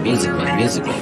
Musically.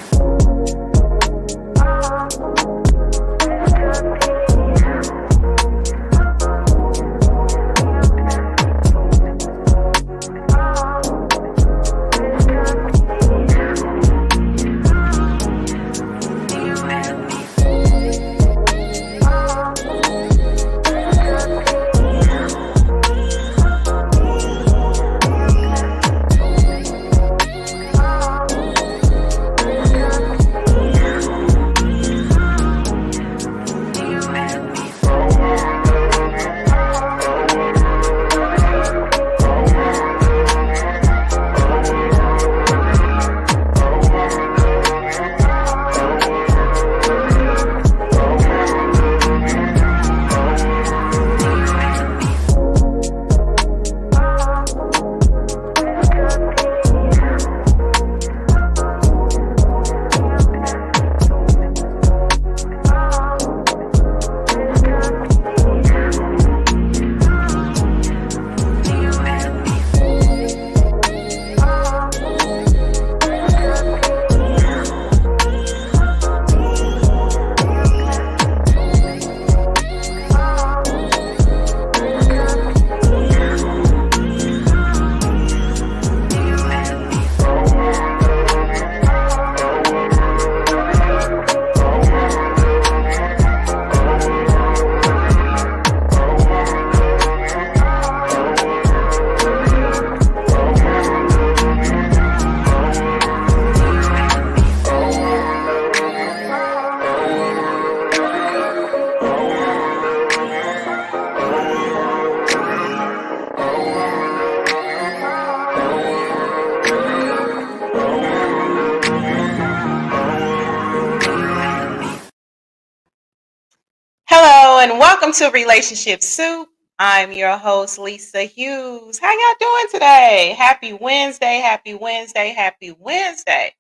Hello and welcome to Relationship Soup. I'm your host, Lisa Hughes. How y'all doing today? Happy Wednesday, happy Wednesday, happy Wednesday.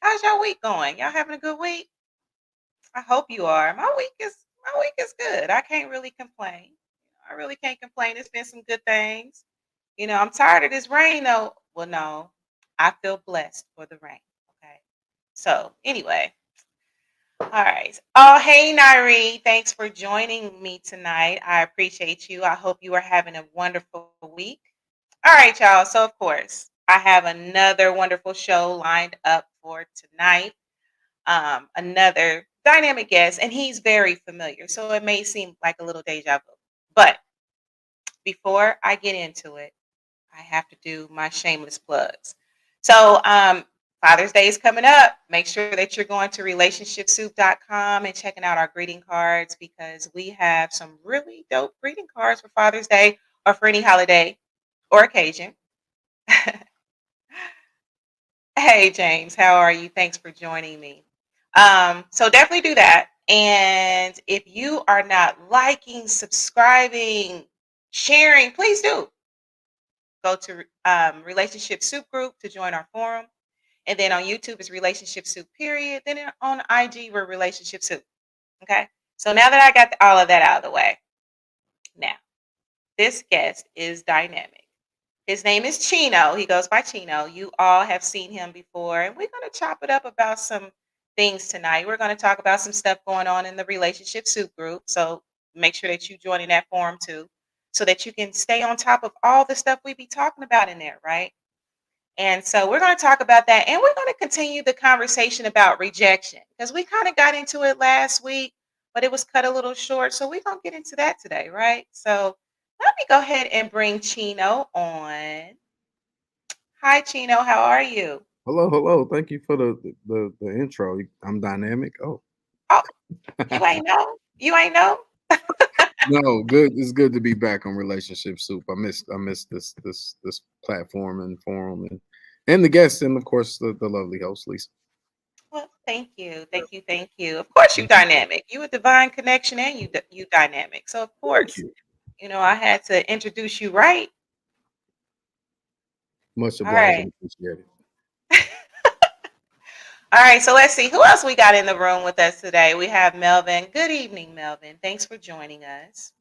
How's your week going? Y'all having a good week? I hope you are. My week is good. I can't really complain. I really can't complain. It's been some good things. I'm tired of this rain though. Well, no. I feel blessed for the rain. Okay. So anyway, all right. Oh, hey, Nairi. Thanks for joining me tonight. I appreciate you. I hope you are having a wonderful week. All right, y'all. So, of course, I have another wonderful show lined up for tonight. Another dynamic guest, and he's very familiar. So, it may seem like a little deja vu. But before I get into it, I have to do my shameless plugs. So, Father's Day is coming up. Make sure that you're going to relationshipsoup.com and checking out our greeting cards because we have some really dope greeting cards for Father's Day or for any holiday or occasion. Hey, James, how are you? Thanks for joining me. So definitely do that. And if you are not liking, subscribing, sharing, please do go to Relationship Soup Group to join our forum. And then on YouTube is Relationship Soup, period. Then on IG, we're Relationship Soup. Okay. So now that I got all of that out of the way, now this guest is dynamic. His name is Chino. He goes by Chino. You all have seen him before. And we're going to chop it up about some things tonight. We're going to talk about some stuff going on in the Relationship Soup group. So make sure that you join in that forum too, so that you can stay on top of all the stuff we be talking about in there, right? And so we're going to talk about that. And we're going to continue the conversation about rejection because we kind of got into it last week, but it was cut a little short. So we're going to get into that today, right? So let me go ahead and bring Chino on. Hi, Chino. How are you? Hello, hello. Thank you for the intro. I'm dynamic. Oh, Oh, you ain't know? You ain't know? no, good. It's good to be back on Relationship Soup. I missed this platform and forum and the guests and of course the lovely host Lisa. Well, thank you. Thank you. Thank you. Of course, you dynamic. You a divine connection and you dynamic. So, of Thank course, you. I had to introduce you right. Much All obliged right. and appreciated. All right, so let's see who else we got in the room with us today. We have Melvin. Good evening, Melvin. Thanks for joining us.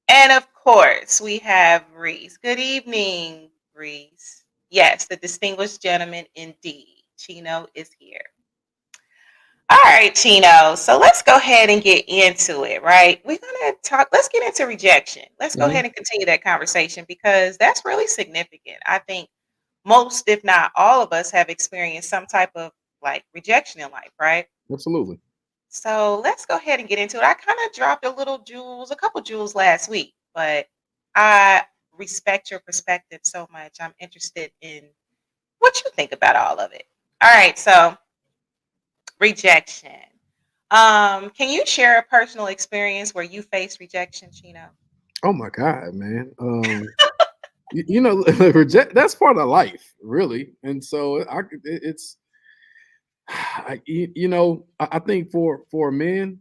And of course, we have Reese. Good evening, Reese. Yes, the distinguished gentleman indeed. Chino is here. All right, Chino. So let's go ahead and get into it, right? We're going to talk, let's get into rejection. Let's go Hmm. ahead and continue that conversation because that's really significant. I think most, if not all of us, have experienced some type of like rejection in life, right? Absolutely. So let's go ahead and get into it. I kind of dropped a couple jewels last week, but I respect your perspective so much. I'm interested in what you think about all of it. All right, so rejection. Can you share a personal experience where you faced rejection, Chino? Oh my God, man. You know, reject that's part of life, really. And so it's I think for men,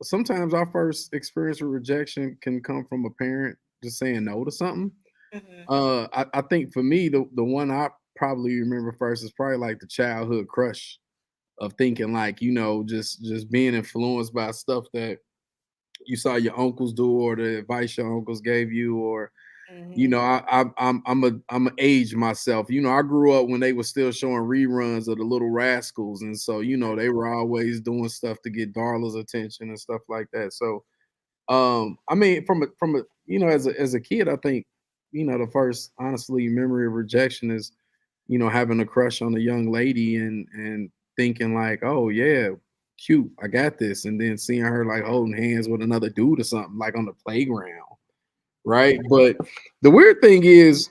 sometimes our first experience with rejection can come from a parent just saying no to something. Hmm. I think for me, the one I probably remember first is probably like the childhood crush of thinking like, just being influenced by stuff that you saw your uncles do or the advice your uncles gave you, or Hmm. I'm a age myself. I grew up when they were still showing reruns of the Little Rascals, and so they were always doing stuff to get Darla's attention and stuff like that. So I mean, from a as a kid, I think the first honestly memory of rejection is having a crush on a young lady and thinking like, oh yeah, cute, I got this, and then seeing her like holding hands with another dude or something like on the playground, right? But the weird thing is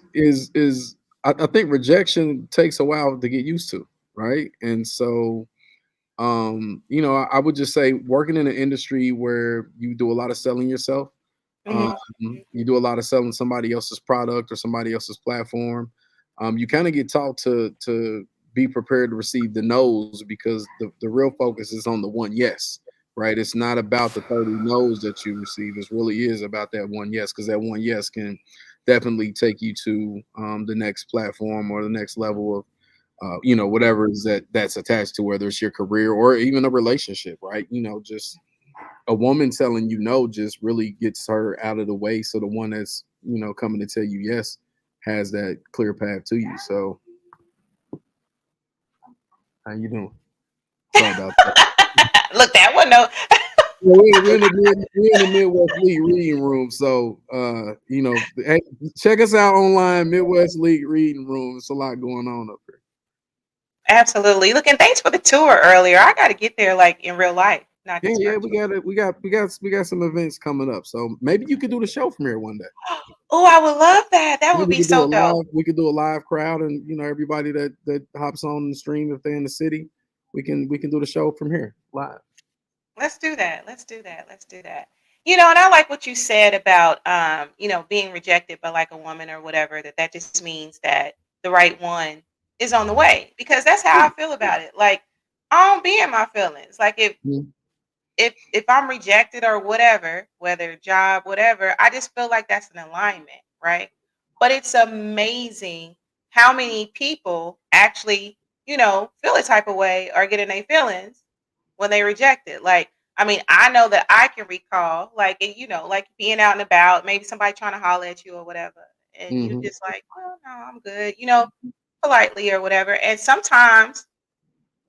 I think rejection takes a while to get used to, right? And so I would just say working in an industry where you do a lot of selling yourself, um, Hmm. you do a lot of selling somebody else's product or somebody else's platform. You kind of get taught to be prepared to receive the no's because the real focus is on the one yes, right? It's not about the 30 no's that you receive. It really is about that one yes, because that one yes can definitely take you to the next platform or the next level of whatever is that's attached to, whether it's your career or even a relationship, right? Just a woman telling you no just really gets her out of the way, so the one that's coming to tell you yes has that clear path to you. So how you doing? Sorry about that. Look, that one, no. Well, we're in the Midwest League reading room, so hey, check us out online, Midwest League reading room. It's a lot going on up here. Absolutely. Look, and thanks for the tour earlier. I got to get there like in real life, not Yeah, just yeah, virtual. we got some events coming up, so maybe you could do the show from here one day. Oh, I would love that. That Yeah, would we be could do so a dope. live. We could do a live crowd, and everybody that hops on the stream if they're in the city, we can do the show from here live. Let's do that. Let's do that. Let's do that. And I like what you said about being rejected by like a woman or whatever, that just means that the right one is on the way because that's how I feel about it. Like I don't be in my feelings. Like Mhm. if I'm rejected or whatever, whether job, whatever, I just feel like that's an alignment, right? But it's amazing how many people actually, feel a type of way or get in their feelings when they reject it. Like, I mean, I know that I can recall, like, like being out and about, maybe somebody trying to holler at you or whatever, and you Mhm. just like, well, no, I'm good, politely or whatever. And sometimes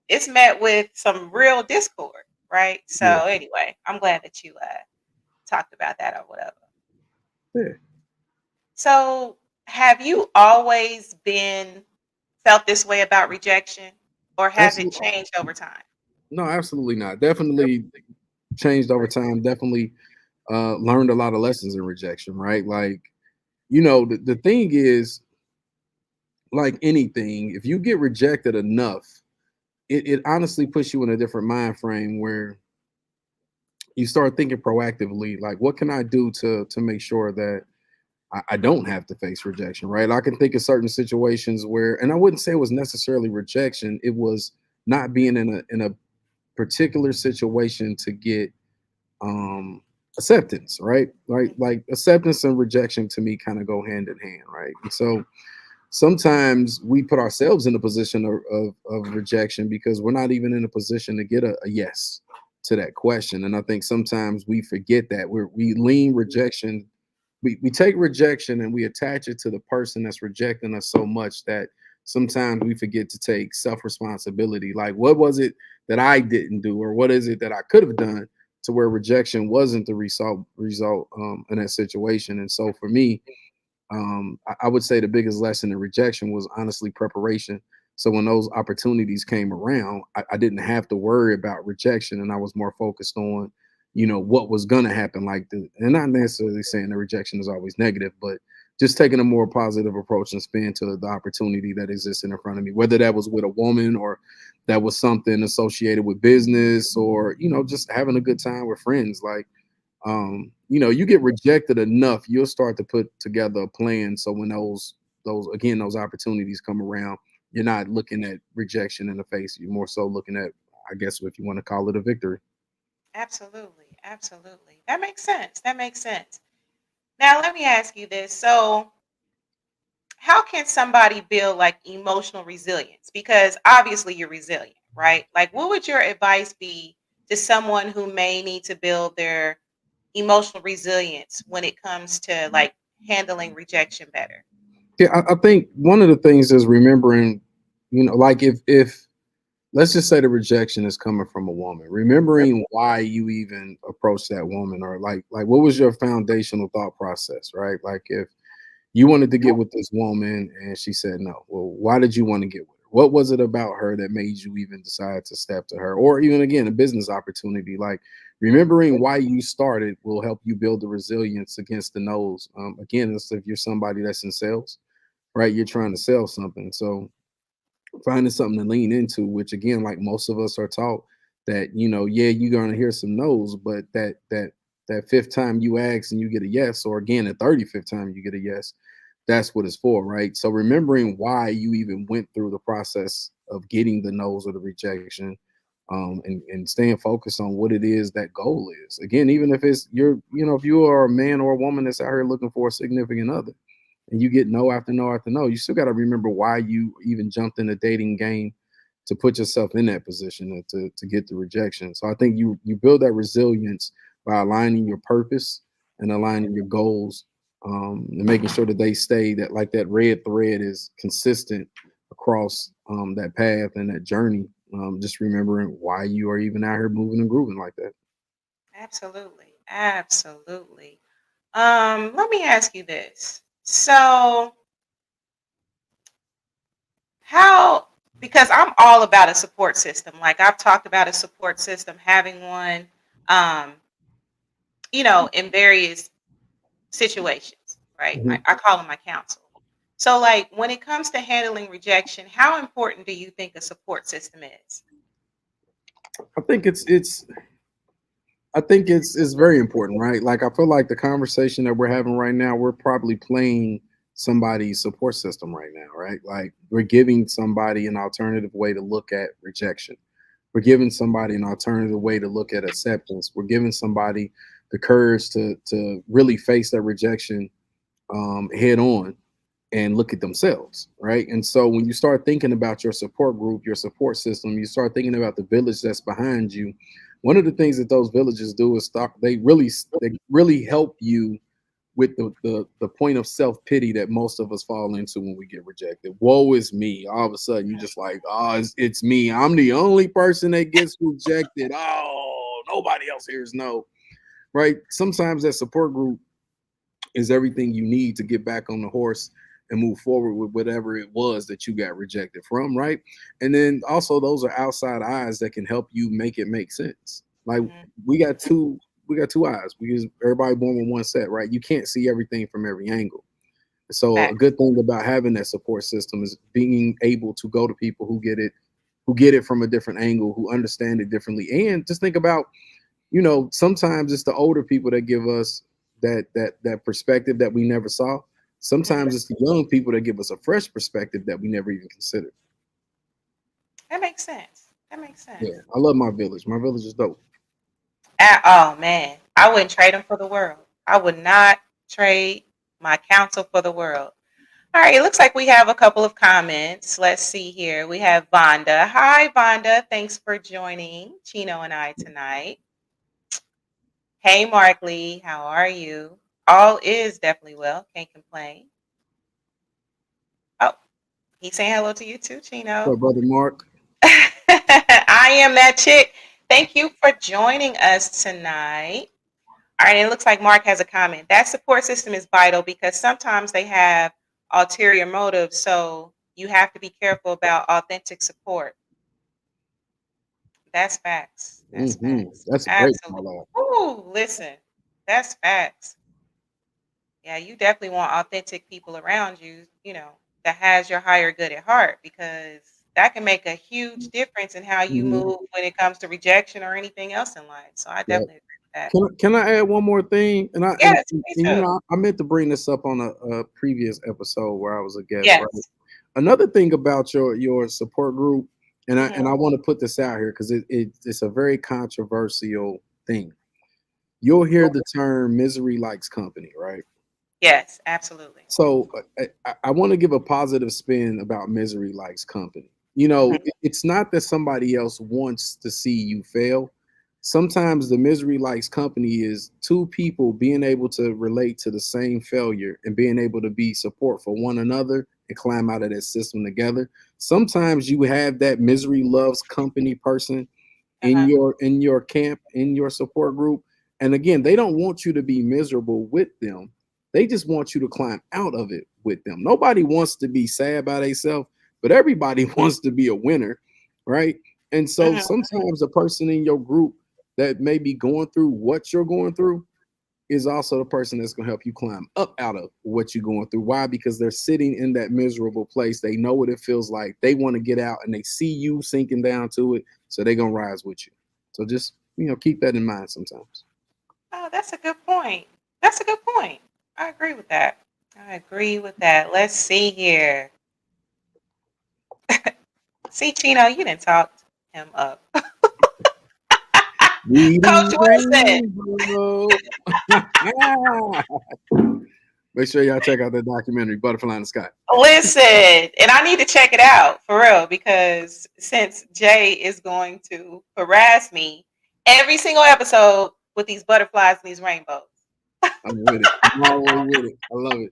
it's met with some real discord, right? So Yeah. anyway, I'm glad that you talked about that or whatever. Yeah. So have you always been felt this way about rejection, or has it Absolutely. changed over time? No, absolutely not. Definitely changed over time. Definitely learned a lot of lessons in rejection. Right. Like the thing is, like anything, if you get rejected enough, it honestly puts you in a different mind frame where you start thinking proactively, like, what can I do to make sure that I don't have to face rejection, right? I can think of certain situations where, and I wouldn't say it was necessarily rejection, it was not being in a particular situation to get acceptance, right? Right, like acceptance and rejection to me kind of go hand in hand, right? And so sometimes we put ourselves in a position of rejection because we're not even in a position to get a yes to that question. And I think sometimes we forget that we lean rejection, we take rejection and we attach it to the person that's rejecting us so much that sometimes we forget to take self responsibility. Like, what was it that I didn't do, or what is it that I could have done to where rejection wasn't the result in that situation? And so for me, I would say the biggest lesson in rejection was honestly preparation. So when those opportunities came around, I didn't have to worry about rejection, and I was more focused on, what was gonna happen. And not necessarily saying the rejection is always negative, but just taking a more positive approach and spin to the opportunity that existed in front of me, whether that was with a woman or that was something associated with business or just having a good time with friends. Like you get rejected enough, you'll start to put together a plan. So when those opportunities come around, you're not looking at rejection in the face. You're more so looking at, I guess, if you want to call it a victory. Absolutely. Absolutely. That makes sense. That makes sense. Now, let me ask you this. So, how can somebody build like emotional resilience? Because obviously you're resilient, right? Like, what would your advice be to someone who may need to build their emotional resilience when it comes to like handling rejection better? Yeah, I think one of the things is remembering, like if let's just say the rejection is coming from a woman, remembering why you even approached that woman, or like what was your foundational thought process, right? Like if you wanted to get with this woman and she said no. Well, why did you want to get with her? What was it about her that made you even decide to step to her? Or even again, a business opportunity. Like remembering why you started will help you build the resilience against the no's. Again, it's if you're somebody that's in sales, right? You're trying to sell something. So finding something to lean into, which again, like most of us are taught that, yeah, you're gonna hear some no's, but that fifth time you ask and you get a yes, or again, the 35th time you get a yes, that's what it's for, right? So remembering why you even went through the process of getting the no's or the rejection, and staying focused on what it is that goal is. Again, even if it's if you are a man or a woman that's out here looking for a significant other, and you get no after no after no, you still got to remember why you even jumped in the dating game to put yourself in that position and to get the rejection. So I think you build that resilience by aligning your purpose and aligning your goals, and making sure that they stay that like that red thread is consistent across that path and that journey. Just remembering why you are even out here moving and grooving like that. Absolutely. Absolutely. Let me ask you this. So, how, because I'm all about a support system. Like I've talked about a support system, having one, um, in various situations, right? I, Mhm. I call them my counsel. So, like when it comes to handling rejection, how important do you think a support system is? I think it's very important, right? Like I feel like the conversation that we're having right now, we're probably playing somebody's support system right now, right? Like we're giving somebody an alternative way to look at rejection. We're giving somebody an alternative way to look at acceptance. We're giving somebody the courage to really face that rejection head on and look at themselves, right? And so when you start thinking about your support group, your support system, you start thinking about the village that's behind you. One of the things that those villages do is start they really help you with the point of self-pity that most of us fall into when we get rejected. Woe is me. All of a sudden you just like, oh, it's me. I'm the only person that gets rejected. Oh, nobody else hears no. Right? Sometimes that support group is everything you need to get back on the horse and move forward with whatever it was that you got rejected from, right? And then also those are outside eyes that can help you make it make sense. Like Mhm. we got two we got two eyes because everybody born with one set, right? You can't see everything from every angle. So a Facts. good thing about having that support system is being able to go to people who get it from a different angle, who understand it differently. And just think about, sometimes it's the older people that give us that perspective that we never saw. Mhm. Sometimes it's the young people that give us a fresh perspective that we never even considered. That makes sense. That makes Yeah, sense. I love my village. My village is dope. Oh man, I wouldn't trade them for the world. I would not trade my counsel for the world. All right, it looks like we have a couple of comments. Let's see here. We have Vonda. Hi, Vonda. Thanks for joining Chino and I tonight. Hey, Mark Lee. How are you? All is definitely well. Can't complain. Oh, He's saying hello to you too, So, Chino. brother Mark. I am that chick. Thank you for joining us tonight. All right, and it looks like Mark has a comment. That support system is vital because sometimes they have ulterior motives, so you have to be careful about authentic support. That's facts. That's facts. That's a great Absolutely. call out. Ooh, listen, that's facts. Yeah, you definitely want authentic people around you, that has your higher good at heart because that can make a huge difference in how you Mhm. move when it comes to rejection or anything else in life. So I Yeah. definitely agree with that. Can I add one more thing? And Yes, please you do. know, I meant to bring this up on a previous episode where I was a guest, right? Yes. Another thing about your support group, and I Hmm. want to put this out here because it's a very controversial thing. You'll hear the term "misery likes company," right? Yes, absolutely. So I want to give a positive spin about misery likes company. Hmm. It's not that somebody else wants to see you fail. Sometimes the misery likes company is two people being able to relate to the same failure and being able to be support for one another and climb out of that system together. Sometimes you have that misery loves company person Uh-huh. in your camp, in your support group. And again, they don't want you to be miserable with them. They just want you to climb out of it with them. Nobody wants to be sad by themselves, but everybody wants to be a winner, right? And so Hmm. sometimes a person in your group that may be going through what you're going through is also the person that's going to help you climb up out of what you're going through. Why? Because they're sitting in that miserable place. They know what it feels like. They want to get out and they see you sinking down to it. So they're going to rise with you. So just, keep that in mind sometimes. Oh, that's a good point. That's a good point. I agree with that. I agree with that. Let's see here. See, Chino, you didn't talk him up. Coach Reading Wilson, rainbow. Make sure y'all check out that documentary, Butterfly in the Sky. listen, and I need to check it out for real because since Jay is going to harass me every single episode with these butterflies and these rainbows. I'm with it. I'm always with it. I love it.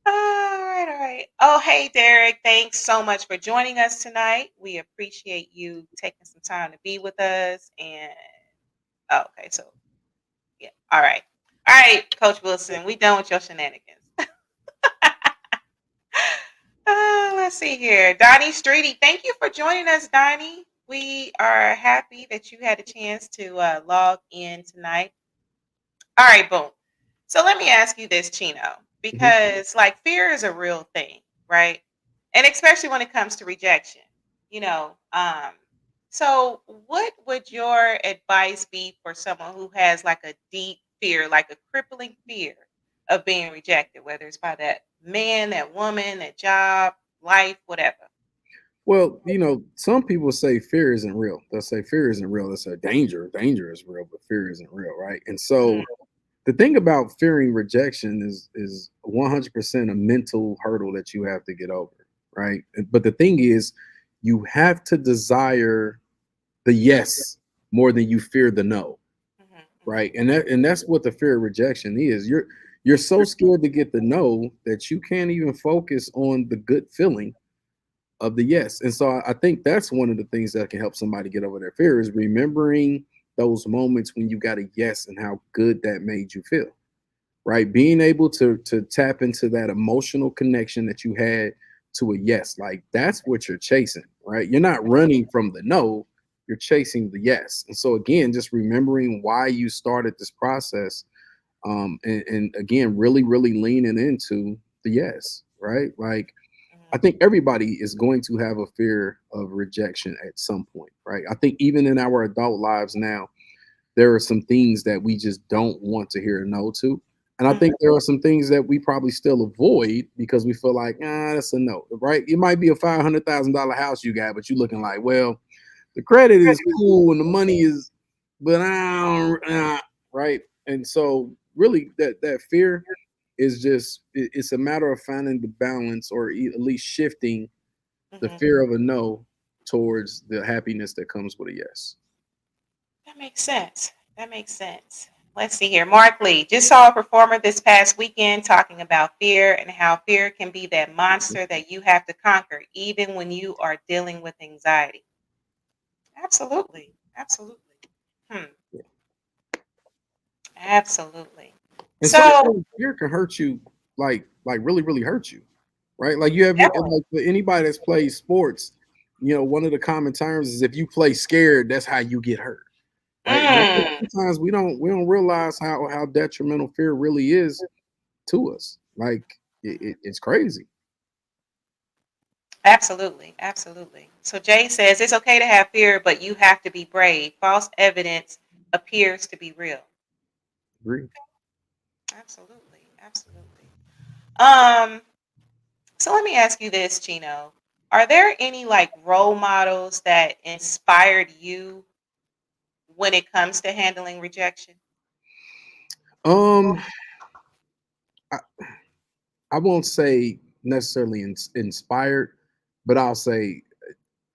All right, all right. Oh, hey, Derek. Thanks so much for joining us tonight. We appreciate you taking some time to be with us. And okay, so yeah, all right, all right, Coach Wilson, we done with your shenanigans. Let's see here, Donnie Streety. Thank you for joining us, Donnie. We are happy that you had a chance to log in tonight. All right, boom. So let me ask you this, Chino, Mhm. because like fear is a real thing, right? And especially when it comes to rejection, you know. So what would your advice be for someone who has like a deep fear, like a crippling fear of being rejected, whether it's by that man, that woman, that job, life, whatever? Well, some people say fear isn't real. They'll say fear isn't real. They'll say danger is real, but fear isn't real, right? And so Mhm, the thing about fearing rejection is 100% a mental hurdle that you have to get over, right? But the thing is, you have to desire the yes more than you fear the no, mhm, mhm, right? And that's what the fear of rejection is. You're so scared to get the no that you can't even focus on the good feeling of the yes. And so I think that's one of the things that can help somebody get over their fear is remembering those moments when you got a yes and how good that made you feel, right? Being able to tap into that emotional connection that you had to a yes, like that's what you're chasing, right? You're not running from the no, you're chasing the yes. And so again, just remembering why you started this process, and again, really, really leaning into the yes, right? Like I mhm, think everybody is going to have a fear of rejection at some point, right? I think even in our adult lives now, there are some things that we just don't want to hear a no to. And I think mhm. there are some things that we probably still avoid because we feel like, that's a no, right? It might be a $500,000 house you got, but you're looking like, well, the credit is cool and the money is, but I don't, right? And so, really, that fear is just it's a matter of finding the balance or at least shifting the Mhm. fear of a no towards the happiness that comes with a yes. That makes sense. That makes sense. Let's see here. Mark Lee just saw a performer this past weekend talking about fear and how fear can be that monster that you have to conquer, even when you are dealing with anxiety. Absolutely. Absolutely. Hmm. Absolutely. And So, sometimes fear can hurt you, like really, really hurt you, right? Like you have definitely. like for anybody that's played sports, one of the common terms is if you play scared, that's how you get hurt, right? And I think Mm, sometimes we don't realize how detrimental fear really is to us. Like it's crazy. absolutely. Absolutely. So, Jay says it's okay to have fear, but you have to be brave. False evidence appears to be real. Agree. Absolutely. Absolutely. Um, So let me ask you this, Chino. Are there any like role models that inspired you when it comes to handling rejection? Um, I, I won't say necessarily inspired, but I'll say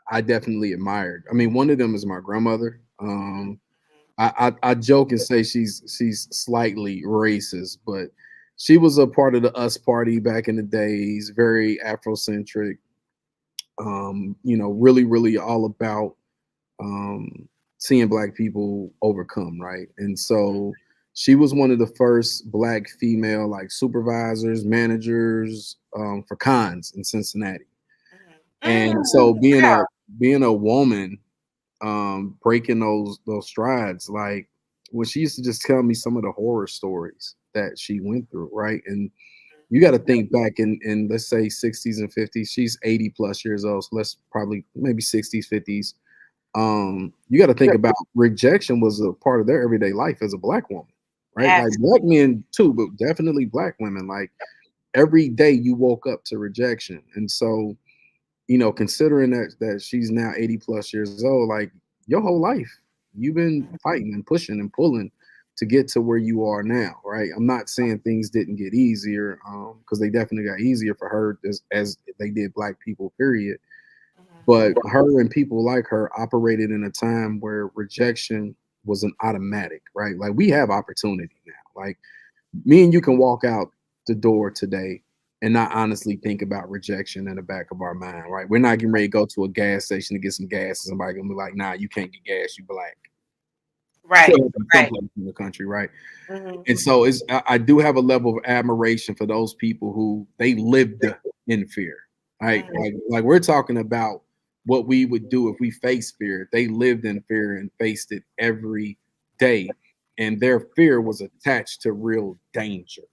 I definitely admired. I mean, one of them is my grandmother. I joke and say she's slightly racist, but she was a part of the Us Party back in the days, very Afrocentric. Really, really all about um, seeing Black people overcome, right? And so she was one of the first Black female like supervisors, managers for cons in Cincinnati. Mhm. And so being a Wow. being a woman breaking those strides, like when she used to just tell me some of the horror stories that she went through, right? And you got to think back in let's say 60s and 50s. She's 80 plus years old, so let's probably maybe 60s, 50s. You got to think about rejection was a part of their everyday life as a Black woman, right? Like Abs- Black men too, but definitely Black women. Like every day you woke up to rejection, and so considering that she's now 80 plus years old, like your whole life, you've been fighting and pushing and pulling to get to where you are now, right? I'm not saying things didn't get easier, because they definitely got easier for her as they did Black people, period. mhm. But her and people like her operated in a time where rejection was an automatic, right? Like we have opportunity now. Like me and you can walk out the door today and not honestly think about rejection in the back of our mind, right? We're not getting ready to go to a gas station to get some gas, and somebody gonna be like, "Nah, you can't get gas. You Black." Right. Still in some Right. places in the country, right? Hmm. And so I do have a level of admiration for those people who they lived in fear, right? Hmm. Like we're talking about what we would do if we faced fear. They lived in fear and faced it every day, and their fear was attached to real danger,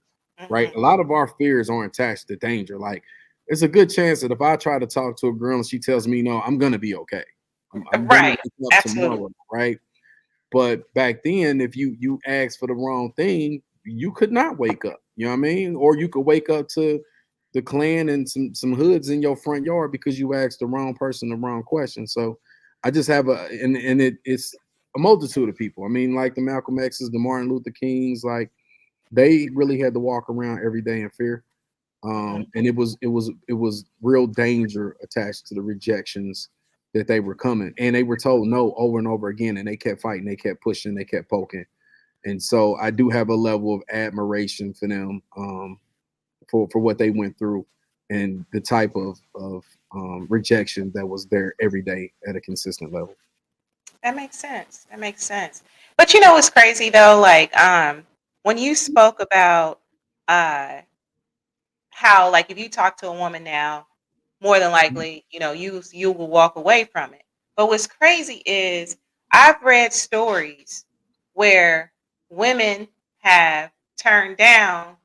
right? Hmm. A lot of our fears aren't attached to danger. Like it's a good chance that if I try to talk to a girl and she tells me no, I'm gonna be okay. I'm gonna Right. wake up Absolutely. tomorrow, right? But back then, if you asked for the wrong thing, you could not wake up. You know what I mean? Or you could wake up to the Klan and some hoods in your front yard because you asked the wrong person the wrong question. So I just have it's a multitude of people. I mean, like the Malcolm X's, the Martin Luther Kings, like they really had to walk around every day in fear. Hmm. And it was real danger attached to the rejections that they were coming, and they were told no over and over again, and they kept fighting, they kept pushing, they kept poking, and so I do have a level of admiration for them, for what they went through, and the type of rejection that was there every day at a consistent level. That makes sense. That makes sense. But you know what's crazy though? Like, when you spoke about uh how like if you talk to a woman now, more than likely, you will walk away from it. But what's crazy is I've read stories where women have turned down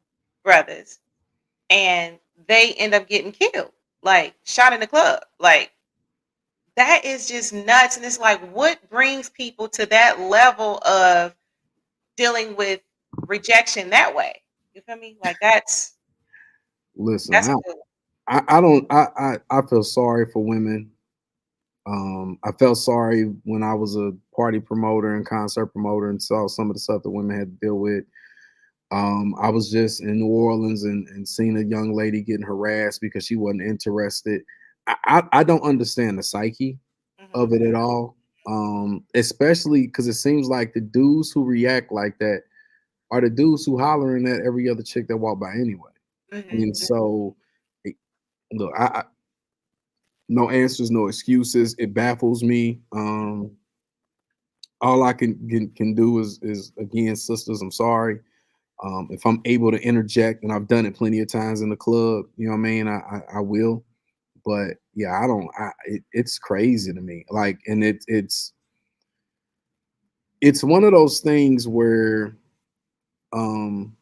brothers and they end up getting killed, like shot in the club. Like that is just nuts. And it's like, what brings people to that level of dealing with rejection that way? You feel me? Like Listen, that's I cool. I don't I feel sorry for women. I felt sorry when I was a party promoter and concert promoter and saw some of the stuff that women had to deal with. I was just in New Orleans and seen a young lady getting harassed because she wasn't interested. I don't understand the psyche of Hmm. it at all. Especially because it seems like the dudes who react like that, are the dudes who hollering at every other chick that walk by anyway. Mhm. And so, it- look, no answers, no excuses. It baffles me. All I can do is again, sisters, I'm sorry. If I'm able to interject, and I've done it plenty of times in the club, you know what I mean, I will. But yeah, I don't. It's crazy to me. Like, and it's one of those things where, um,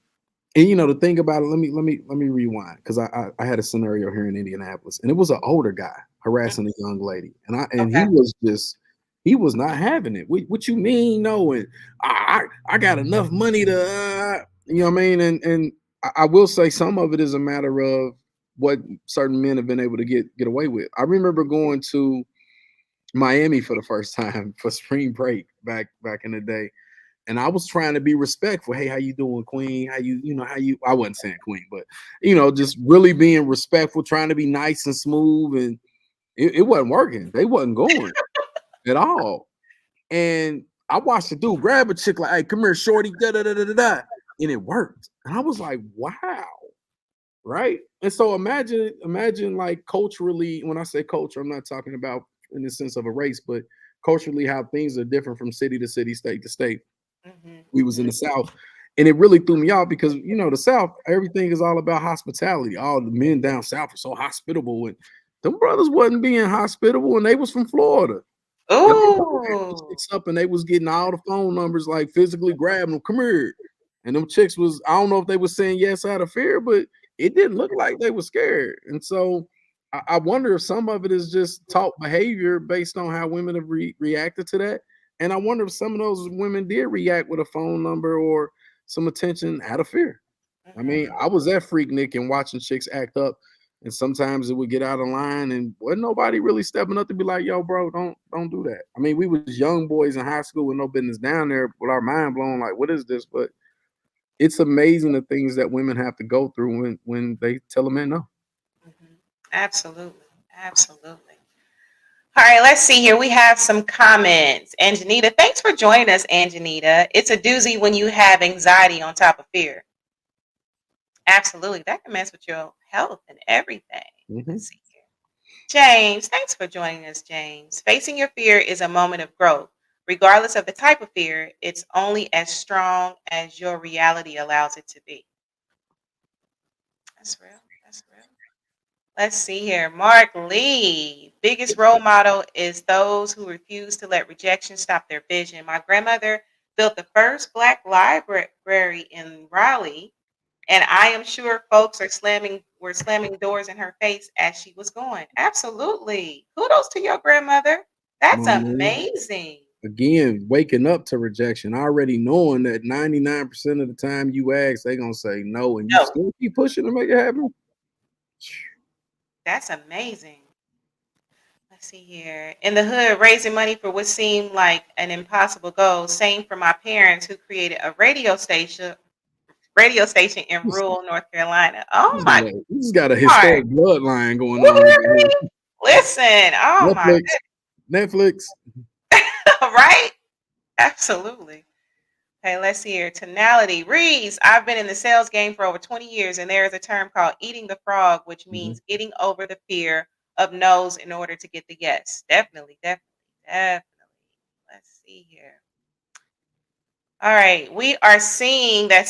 and the thing about it, let me rewind, because I had a scenario here in Indianapolis, and it was an older guy Mm, harassing a young lady, and okay. he was not having it. What you mean, no? And I got enough money to, you know what I mean? And I will say some of it is a matter of what certain men have been able to get away with. I remember going to Miami for the first time for spring break back in the day, and I was trying to be respectful. Hey, how you doing, Queen? How how you? I wasn't saying Queen, but just really being respectful, trying to be nice and smooth, and it wasn't working. They wasn't going at all. And I watched the dude grab a chick like, "Hey, come here, shorty," da da da da da, da, and it worked. And I was like, "Wow." Right. And so imagine like culturally, when I say culture, I'm not talking about in the sense of a race, but culturally how things are different from city to city, state to state. Mhm. We was in the South, and it really threw me off because the South, everything is all about hospitality. All the men down south are so hospitable, and them brothers wasn't being hospitable, and they was from Florida. And I was acting Ooh. chicks up, and they was getting all the phone numbers, like physically grabbing them. Come here, and them chicks was, I don't know if they was saying yes out of fear, but it didn't look like they were scared. And so I wonder if some of it is just taught behavior based on how women have reacted to that. And I wonder if some of those women did react with a phone number or some attention out of fear. I Mhm. mean, I was at Freaknik and watching chicks act up, and sometimes it would get out of line, and wasn't nobody really stepping up to be like, "Yo, bro, don't do that." I mean, we was young boys in high school with no business down there, with our mind blown, like, "What is this?" But it's amazing the things that women have to go through when they tell a man no. Mhm. Absolutely. Absolutely. All right, let's see here. We have some comments. Anjanita, thanks for joining us, Anjanita. It's a doozy when you have anxiety on top of fear. Absolutely. That can mess with your health and everything. Hmm. Let's see here. James, thanks for joining us, James. Facing your fear is a moment of growth. Regardless of the type of fear, it's only as strong as your reality allows it to be. That's real. That's real. Let's see here. Mark Lee. Biggest role model is those who refuse to let rejection stop their vision. My grandmother built the first black library in Raleigh, and I am sure folks were slamming doors in her face as she was going. Absolutely. Kudos to your grandmother. Come That's on, man. amazing. Again, waking up to rejection, already knowing that 99% of the time you ask, they gonna say no, and you No, still keep pushing to make it happen. that's amazing. Let's see here. In the hood, raising money for what seemed like an impossible goal. Same for my parents who created a radio station in rural North Carolina. Oh my You just got a God. historic bloodline going You on hear over me? here. Listen. Oh my Netflix, Netflix. God. Right? Absolutely. Okay, let's see here. Tonality. Reeves, I've been in the sales game for over 20 years, and there is a term called eating the frog, which Mhm. means getting over the fear of no's in order to get the yes. Definitely, definitely, definitely. Let's see here. All right. We are seeing that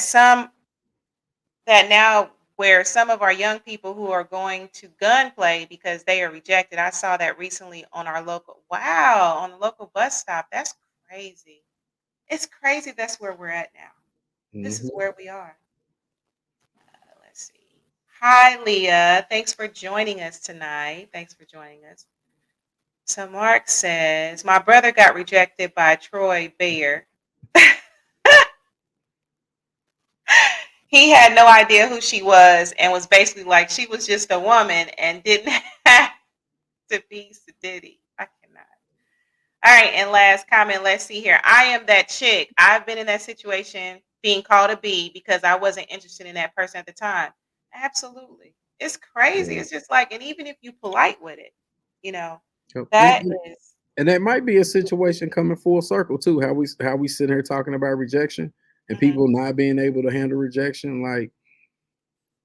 now where some of our young people who are going to gunplay because they are rejected. I saw that recently on our local on the local bus stop. That's crazy. It's crazy that's where we're at now. This is Mhm. where we are. Let's see. Hi, Leah. Thanks for joining us tonight. Thanks for joining us. So Mark says, my brother got rejected by Troy Bayer. He had no idea who she was and was basically like she was just a woman and didn't have to be Diddy. I cannot. All right, and last comment. Let's see here. I am that chick. I've been in that situation being called a B because I wasn't interested in that person at the time. Absolutely. It's crazy. Yeah. It's just like, and even if you polite with it, you know, Yep. that is And that might be a situation coming full circle too. How we sit here talking about rejection. and Mhm. people not being able to handle rejection, like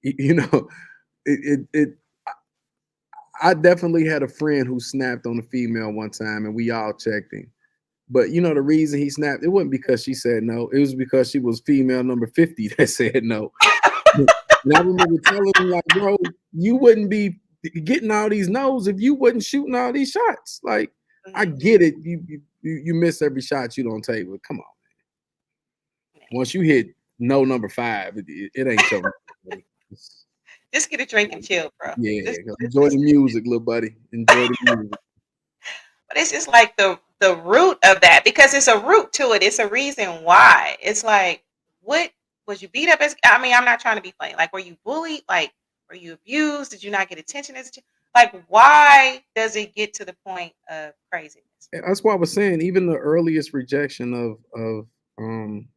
you know, it I definitely had a friend who snapped on a female one time, and we all checked him. But you know the reason he snapped, it wasn't because she said no. It was because she was female number 50 that said no. And I remember telling him, like, bro, you wouldn't be getting all these no's if you wasn't shooting all these shots. Like, I Mhm. get it. You miss every shot you don't take, but come on. Once you hit no number five, it ain't your number, buddy. Just get a drink and chill, bro. Yeah, Just, enjoy just the music, little buddy. Enjoy the music. But it's just like the root of that because it's a root to it. It's a reason why. It's like, what was you beat up as? I mean, I'm not trying to be funny. Like, were you bullied? Like, were you abused? Did you not get attention as a child? Like, why does it get to the point of craziness? That's why I was saying, even the earliest rejection of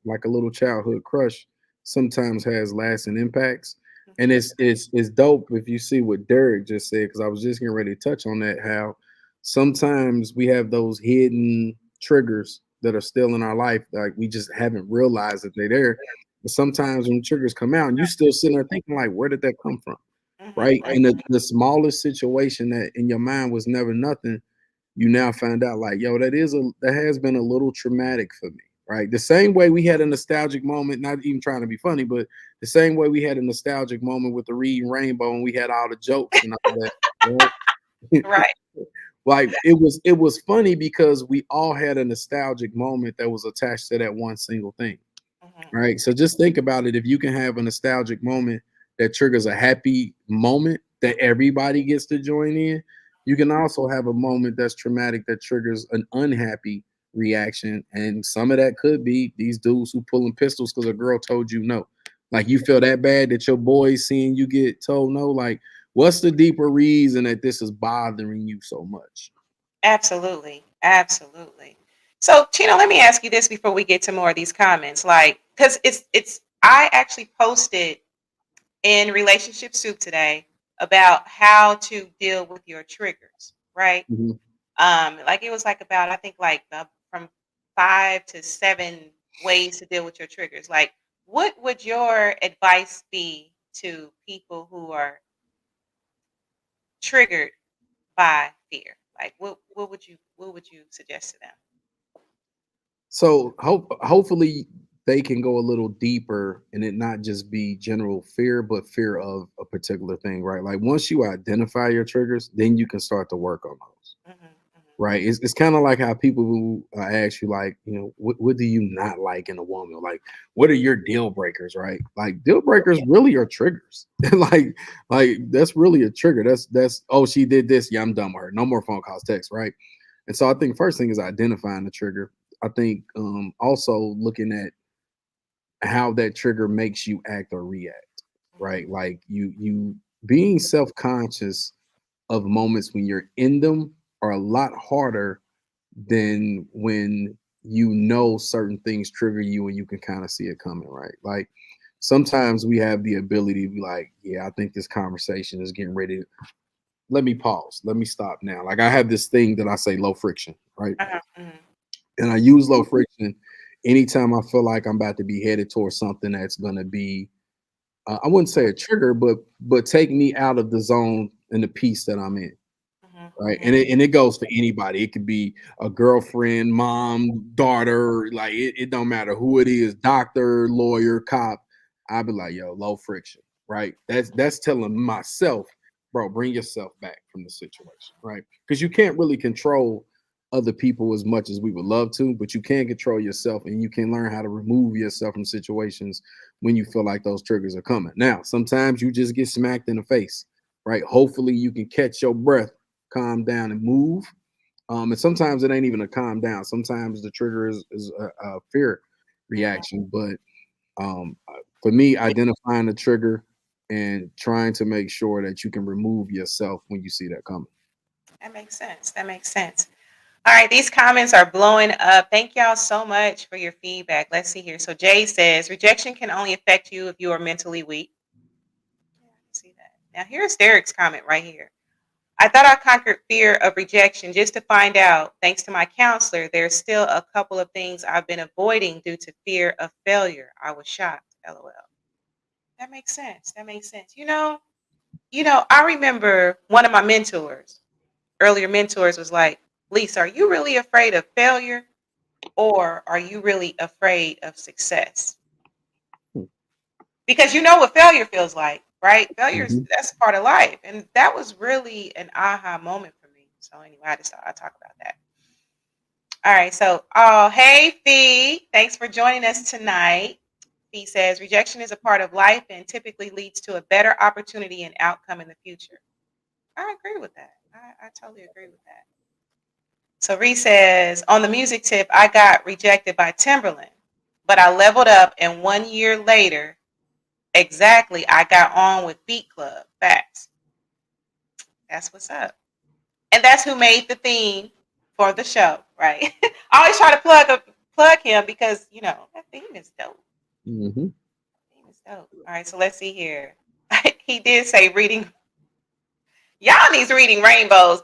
like a little childhood crush sometimes has lasting impacts. And Mhm. it's dope if you see what Derek just said, because I was just getting ready to touch on that, how sometimes we have those hidden triggers that are still in our life, like we just haven't realized that they're there. But sometimes when triggers come out and you still sitting there thinking, like, where did that come from? Mhm. Right. And the smallest situation that in your mind was never nothing, you now find out, like, yo, that has been a little traumatic for me, right? The same way we had a nostalgic moment, not even trying to be funny, but the same way we had a nostalgic moment with the reading rainbow and we had all the jokes and all that, right? Right. Like it was funny because we all had a nostalgic moment that was attached to that one single thing. Mhm. Right. So just think about it. If you can have a nostalgic moment that triggers a happy moment that everybody gets to join in, you can also have a moment that's traumatic that triggers an unhappy reaction. And some of that could be these dudes who pulling pistols because a girl told you no. Like you feel that bad that your boys seeing you get told no. Like, what's the deeper reason that this is bothering you so much? Absolutely. Absolutely. So, Tina, let me ask you this before we get to more of these comments. Like, because it's I actually posted in relationship soup today about how to deal with your triggers, right? Mhm. Like it was like about I think like from 5 to 7 ways to deal with your triggers. Like, what would your advice be to people who are triggered by fear? Like, what would you suggest to them? So hopefully they can go a little deeper and it not just be general fear, but fear of a particular thing, right? Like once you identify your triggers, then you can start to work on those, Hmm. Hmm. right? It's kind of like how people who ask you, like, what do you not like in a woman? Like, what are your deal breakers, right? Like deal breakers really are triggers. like that's really a trigger. That's oh, she did this. Yeah, I'm done with her. No more phone calls, text, right? And so I think first thing is identifying the trigger. I think also looking at how that trigger makes you act or react, right? Hmm. Like you being self-conscious of moments when you're in them are a lot harder than when you know certain things trigger you and you can kind of see it coming, right? Like sometimes we have the ability to be like, yeah, I think this conversation is getting ready. Let me pause. Let me stop now. Like I have this thing that I say low friction, right? Uh-huh. Hmm. And I use low friction anytime I feel like I'm about to be headed towards something that's going to be, I wouldn't say a trigger, but take me out of the zone and the peace that I'm in. Hmm. Right. Hmm. And it goes for anybody. It could be a girlfriend, mom, daughter, like it don't matter who it is, doctor, lawyer, cop. I'll be like, yo, low friction. Right. That's telling myself, bro, bring yourself back from the situation. Right. Because you can't really control other people as much as we would love to, but you can control yourself and you can learn how to remove yourself from situations when you feel like those triggers are coming. Now, sometimes you just get smacked in the face, right? Hopefully you can catch your breath, calm down and move. And sometimes it ain't even a calm down. Sometimes the trigger is a fear Hmm. reaction. But for me, identifying the trigger and trying to make sure that you can remove yourself when you see that coming. That makes sense. That makes sense. All right, these comments are blowing up. Thank y'all so much for your feedback. Let's see here. So Jay says rejection can only affect you if you are mentally weak. Yeah, I can see that. Now here's Derek's comment right here. I thought I conquered fear of rejection just to find out, thanks to my counselor, there's still a couple of things I've been avoiding due to fear of failure. I was shocked. LOL. That makes sense. That makes sense. I remember one of my mentors, earlier mentors, was like, Lisa, are you really afraid of failure or are you really afraid of success? Because you know what failure feels like, right? Failure, Mhm. that's part of life. And that was really an aha moment for me. So anyway, I just thought I'd talk about that. All right. So, hey, Fee. Thanks for joining us tonight. Fee says rejection is a part of life and typically leads to a better opportunity and outcome in the future. I agree with that. I totally agree with that. So, Ree says on the music tip, I got rejected by Timberland, but I leveled up, and 1 year later, exactly, I got on with Beat Club. Facts. That's what's up. And that's who made the theme for the show, right? I always try to plug him because that theme is dope. Mhm. Theme is dope. All right, so let's see here. He did say reading. Y'all needs reading rainbows.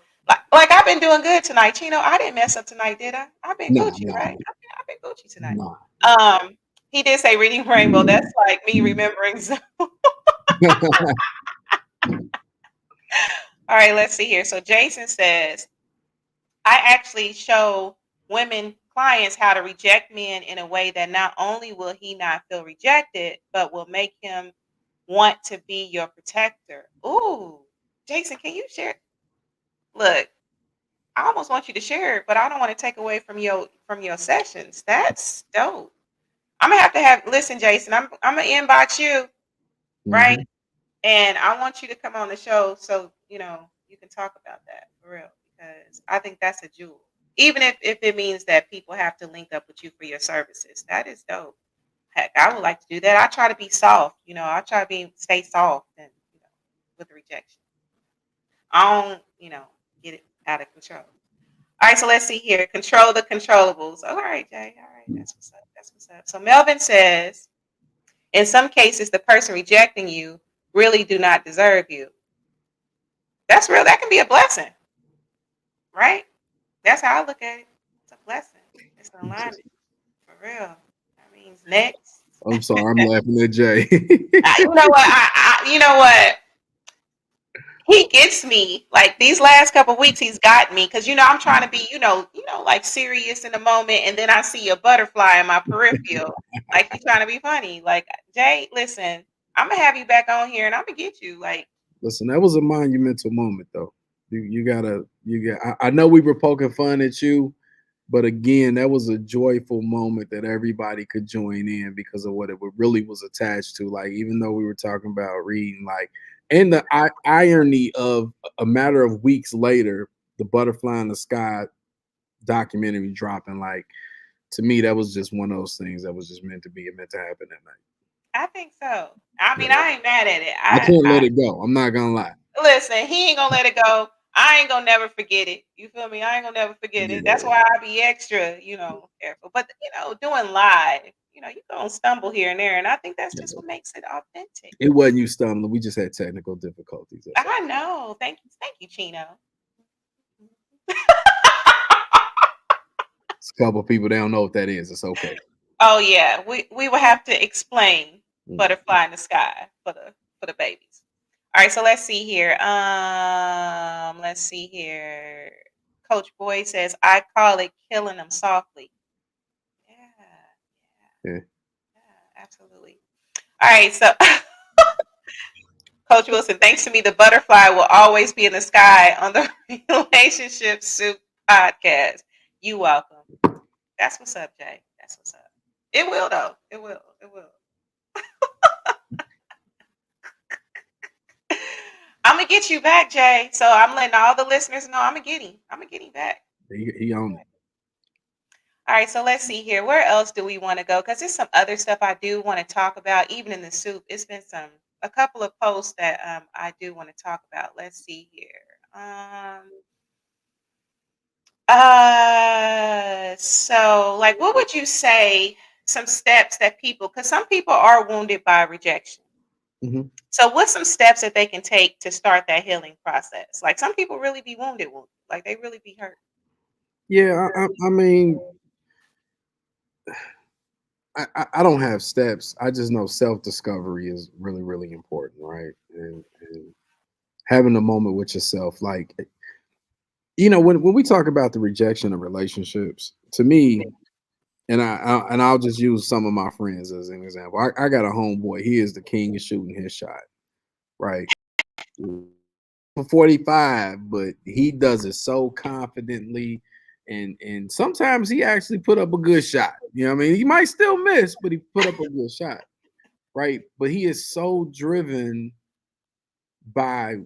Like I've been doing good tonight, Chino. I didn't mess up tonight, did I? I've been Nah, Gucci, nah, right? I've been Gucci tonight. nah. He did say reading rainbow. That's like me remembering. All right, let's see here. So Jason says I actually show women clients how to reject men in a way that not only will he not feel rejected, but will make him want to be your protector. Ooh, Jason, can you share? Look, I almost want you to share it, but I don't want to take away from your sessions. That's dope. I'm gonna have listen, Jason. I'm gonna inbox you, right? Mhm. And I want you to come on the show so you can talk about that for real because I think that's a jewel. Even if it means that people have to link up with you for your services, that is dope. Heck, I would like to do that. I try to be soft. I try to stay soft and with rejection. I don't get it out of control. All right, so let's see here. Control the controllables. All right, Jay. All right, that's what's up. That's what's up. So Melvin says, in some cases, the person rejecting you really do not deserve you. That's real. That can be a blessing, right? That's how I look at it. It's a blessing. It's an alignment for real. That means next. I'm sorry, I'm laughing at Jay. You know what? You know what? He gets me. Like these last couple of weeks, he's got me because I'm trying to be, like serious in the moment, and then I see a butterfly in my peripheral. Like he's trying to be funny. Like Jay, listen, I'm gonna have you back on here, and I'm gonna get you. Like Listen, that was a monumental moment, though. You gotta, you got. I know we were poking fun at you, but again, that was a joyful moment that everybody could join in because of what it really was attached to. Like, even though we were talking about reading, like, and the irony of a matter of weeks later, the Butterfly in the Sky documentary dropping. Like, to me, that was just one of those things that was just meant to be. It meant to happen that night. I think so. I mean, Yeah. I ain't mad at it. I can't I let it go. I'm not gonna lie. listen. He ain't gonna let it go. I ain't gonna never forget it. You feel me? I ain't gonna never forget it. That's Yeah. why I be extra, careful. But doing live, you gonna stumble here and there, and I think that's just Yeah. what makes it authentic. It wasn't you stumbling. We just had technical difficulties. That's all. I know. Thank you, Chino. It's a couple people they don't know what that is. It's okay. Oh yeah, we will have to explain Mm. butterfly in the sky for the babies. All right, so let's see here. Let's see here. Coach Boyd says I call it killing them softly. Yeah, Yeah. yeah, absolutely. All right, so Coach Wilson, thanks to me, the butterfly will always be in the sky on the Relationship Soup podcast. You welcome. That's what's up, Jay. That's what's up. It will though. It will. It will. I'm gonna get you back, Jay. So I'm letting all the listeners know I'm gonna get him. I'm gonna get him back. He owned it. All right, so let's see here. Where else do we want to go? Because there's some other stuff I do want to talk about, even in the soup. It's been a couple of posts that I do want to talk about. Let's see here. So like, what would you say some steps that people? Because some people are wounded by rejection. Mhm. So, what's some steps that they can take to start that healing process? Like some people really be wounded, like they really be hurt. Yeah, I mean, I don't have steps. I just know self discovery is really, really important, right? And having a moment with yourself, like, when we talk about the rejection of relationships, to me, and I'll just use some of my friends as an example. I got a homeboy. He is the king of shooting his shot, right? For 45, but he does it so confidently. And sometimes he actually put up a good shot. You know what I mean? He might still miss, but he put up a good shot, right? But he is so driven by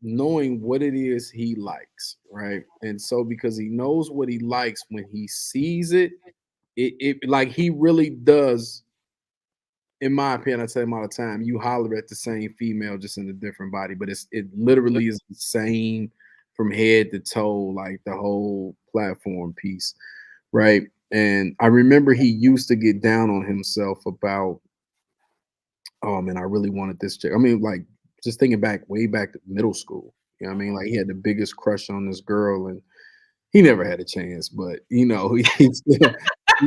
knowing what it is he likes, right? And so because he knows what he likes, when he sees it, it like he really does. In my opinion, I tell him all the time, you holler at the same female just in a different body, but it literally is the same from head to toe, like the whole platform piece, right? And I remember he used to get down on himself about, oh man, I really wanted this chick. I mean, like just thinking back, way back to middle school. You know what I mean? Mhm. Like he had the biggest crush on this girl, and he never had a chance, but he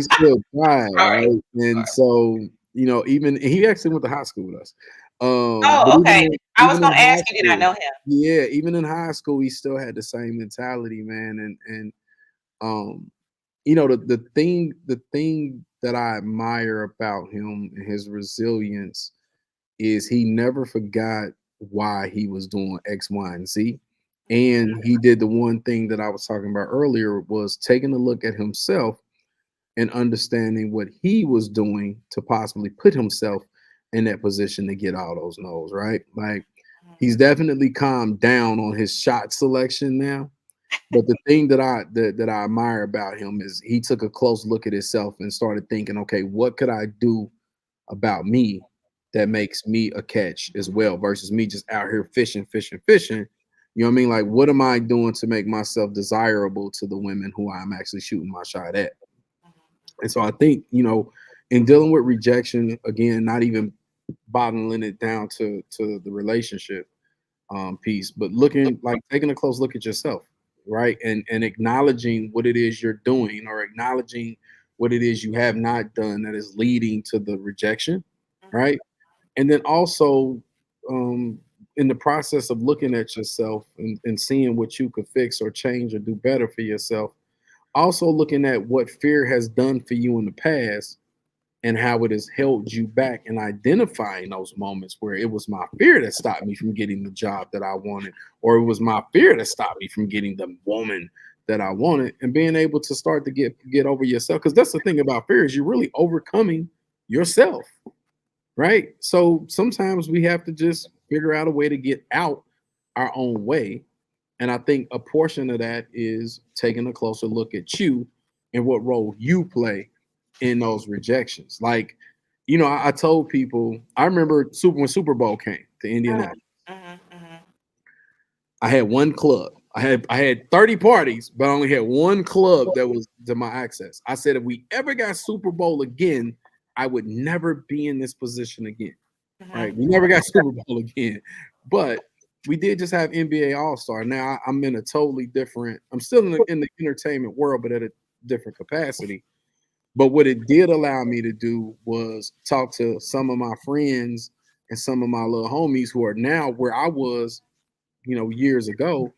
still tried, Right. right? And Right. so, even he actually went to high school with us. But Oh, okay. I was even in gonna high ask you, did I school, know him? yeah, even in high school, he still had the same mentality, man. And um, the thing that I admire about him and his resilience is he never forgot why he was doing X, Y, and Z. Mhm. And he did the one thing that I was talking about earlier was taking a look at himself and understanding what he was doing to possibly put himself in that position to get all those no's, right? Like he's definitely calmed down on his shot selection now. But the thing that I admire about him is he took a close look at himself and started thinking, okay, what could I do about me that makes me a catch as well versus me just out here fishing, fishing, fishing. You know what I mean? Like, what am I doing to make myself desirable to the women who I'm actually shooting my shot at? And so I think, in dealing with rejection, again, not even bottling it down to the relationship piece, but looking like taking a close look at yourself, right? And acknowledging what it is you're doing or acknowledging what it is you have not done that is leading to the rejection, Mhm. right? And then also um, in the process of looking at yourself and seeing what you could fix or change or do better for yourself, also looking at what fear has done for you in the past and how it has held you back and identifying those moments where it was my fear that stopped me from getting the job that I wanted, or it was my fear that stopped me from getting the woman that I wanted, and being able to start to get over yourself. Because that's the thing about fear is you're really overcoming yourself, right? So sometimes we have to just figure out a way to get out our own way. And I think a portion of that is taking a closer look at you and what role you play in those rejections. Like, I told people, I remember when Super Bowl came to Mhm. Indianapolis. Mhm. Mhm. I had one club. I had 30 parties, but I only had one club that was to my access. I said if we ever got Super Bowl again, I would never be in this position again. Right? Mhm. We never got Super Bowl again, but we did just have NBA All Star. Now I'm in a totally different. I'm still in the entertainment world, but at a different capacity. But what it did allow me to do was talk to some of my friends and some of my little homies who are now where I was, years ago,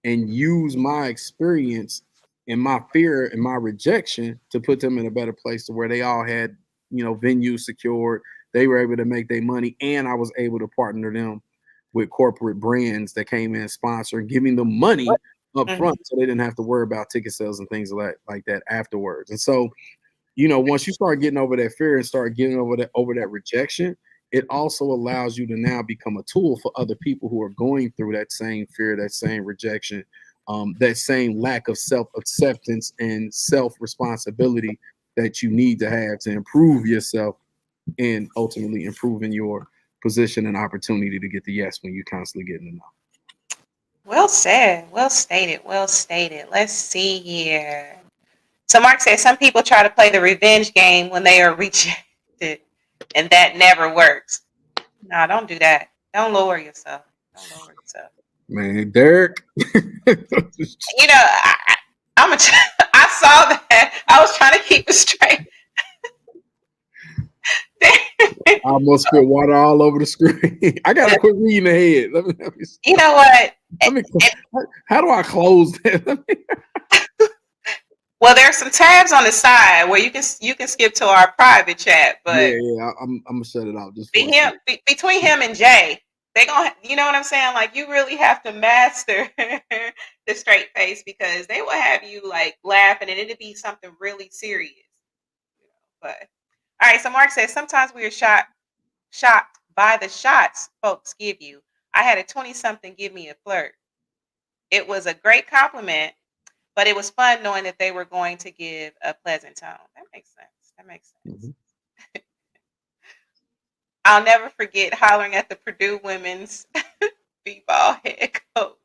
and use my experience and my fear and my rejection to put them in a better place to where they all had, venues secured. They were able to make their money, and I was able to partner them with corporate brands that came in sponsor, giving them money up Mhm. front so they didn't have to worry about ticket sales and things like that afterwards. And so once you start getting over that fear and start getting over that rejection, it also allows you to now become a tool for other people who are going through that same fear, that same rejection, that same lack of self acceptance and self responsibility that you need to have to improve yourself and ultimately improving your position and opportunity to get the yes when you're constantly getting the no. Well said. Well stated. Well stated. Let's see here. So Mark said some people try to play the revenge game when they are rejected, and that never works. No, don't do that. Don't lower yourself. Don't lower yourself. Man, Derek. You know, I'm a. I saw that. I was trying to keep it straight. I almost spit water all over the screen. I gotta quit reading ahead. You know what? Let me how do I close that? Well, there's some tabs on the side where you can skip to our private chat, Yeah, but yeah. I'm gonna shut it off just for a second. between him and Jay, they gonna, you know what I'm saying? Like, you really have to master the straight face, because they will have you like laughing and it'll be something really serious. But all right, so Mark says sometimes we are shocked by the shots folks give you. I had a 20 something give me a flirt. It was a great compliment, but it was fun knowing that they were going to give a pleasant tone. That makes sense. That makes sense. Mhm. I'll never forget hollering at the Purdue women's b-ball head coach.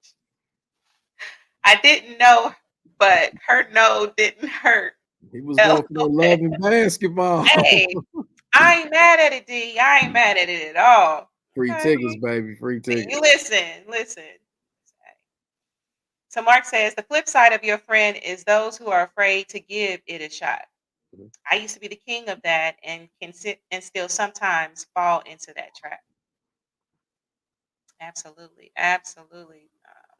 I didn't know, but her no didn't hurt. He was LOL. going for that love and basketball. Hey, I ain't mad at it, D. I ain't mad at it at all. Free Okay. tickets, baby. Free You tickets. listen. So Mark says the flip side of your friend is those who are afraid to give it a shot. Mhm. I used to be the king of that and can sit and still sometimes fall into that trap. Absolutely. Absolutely.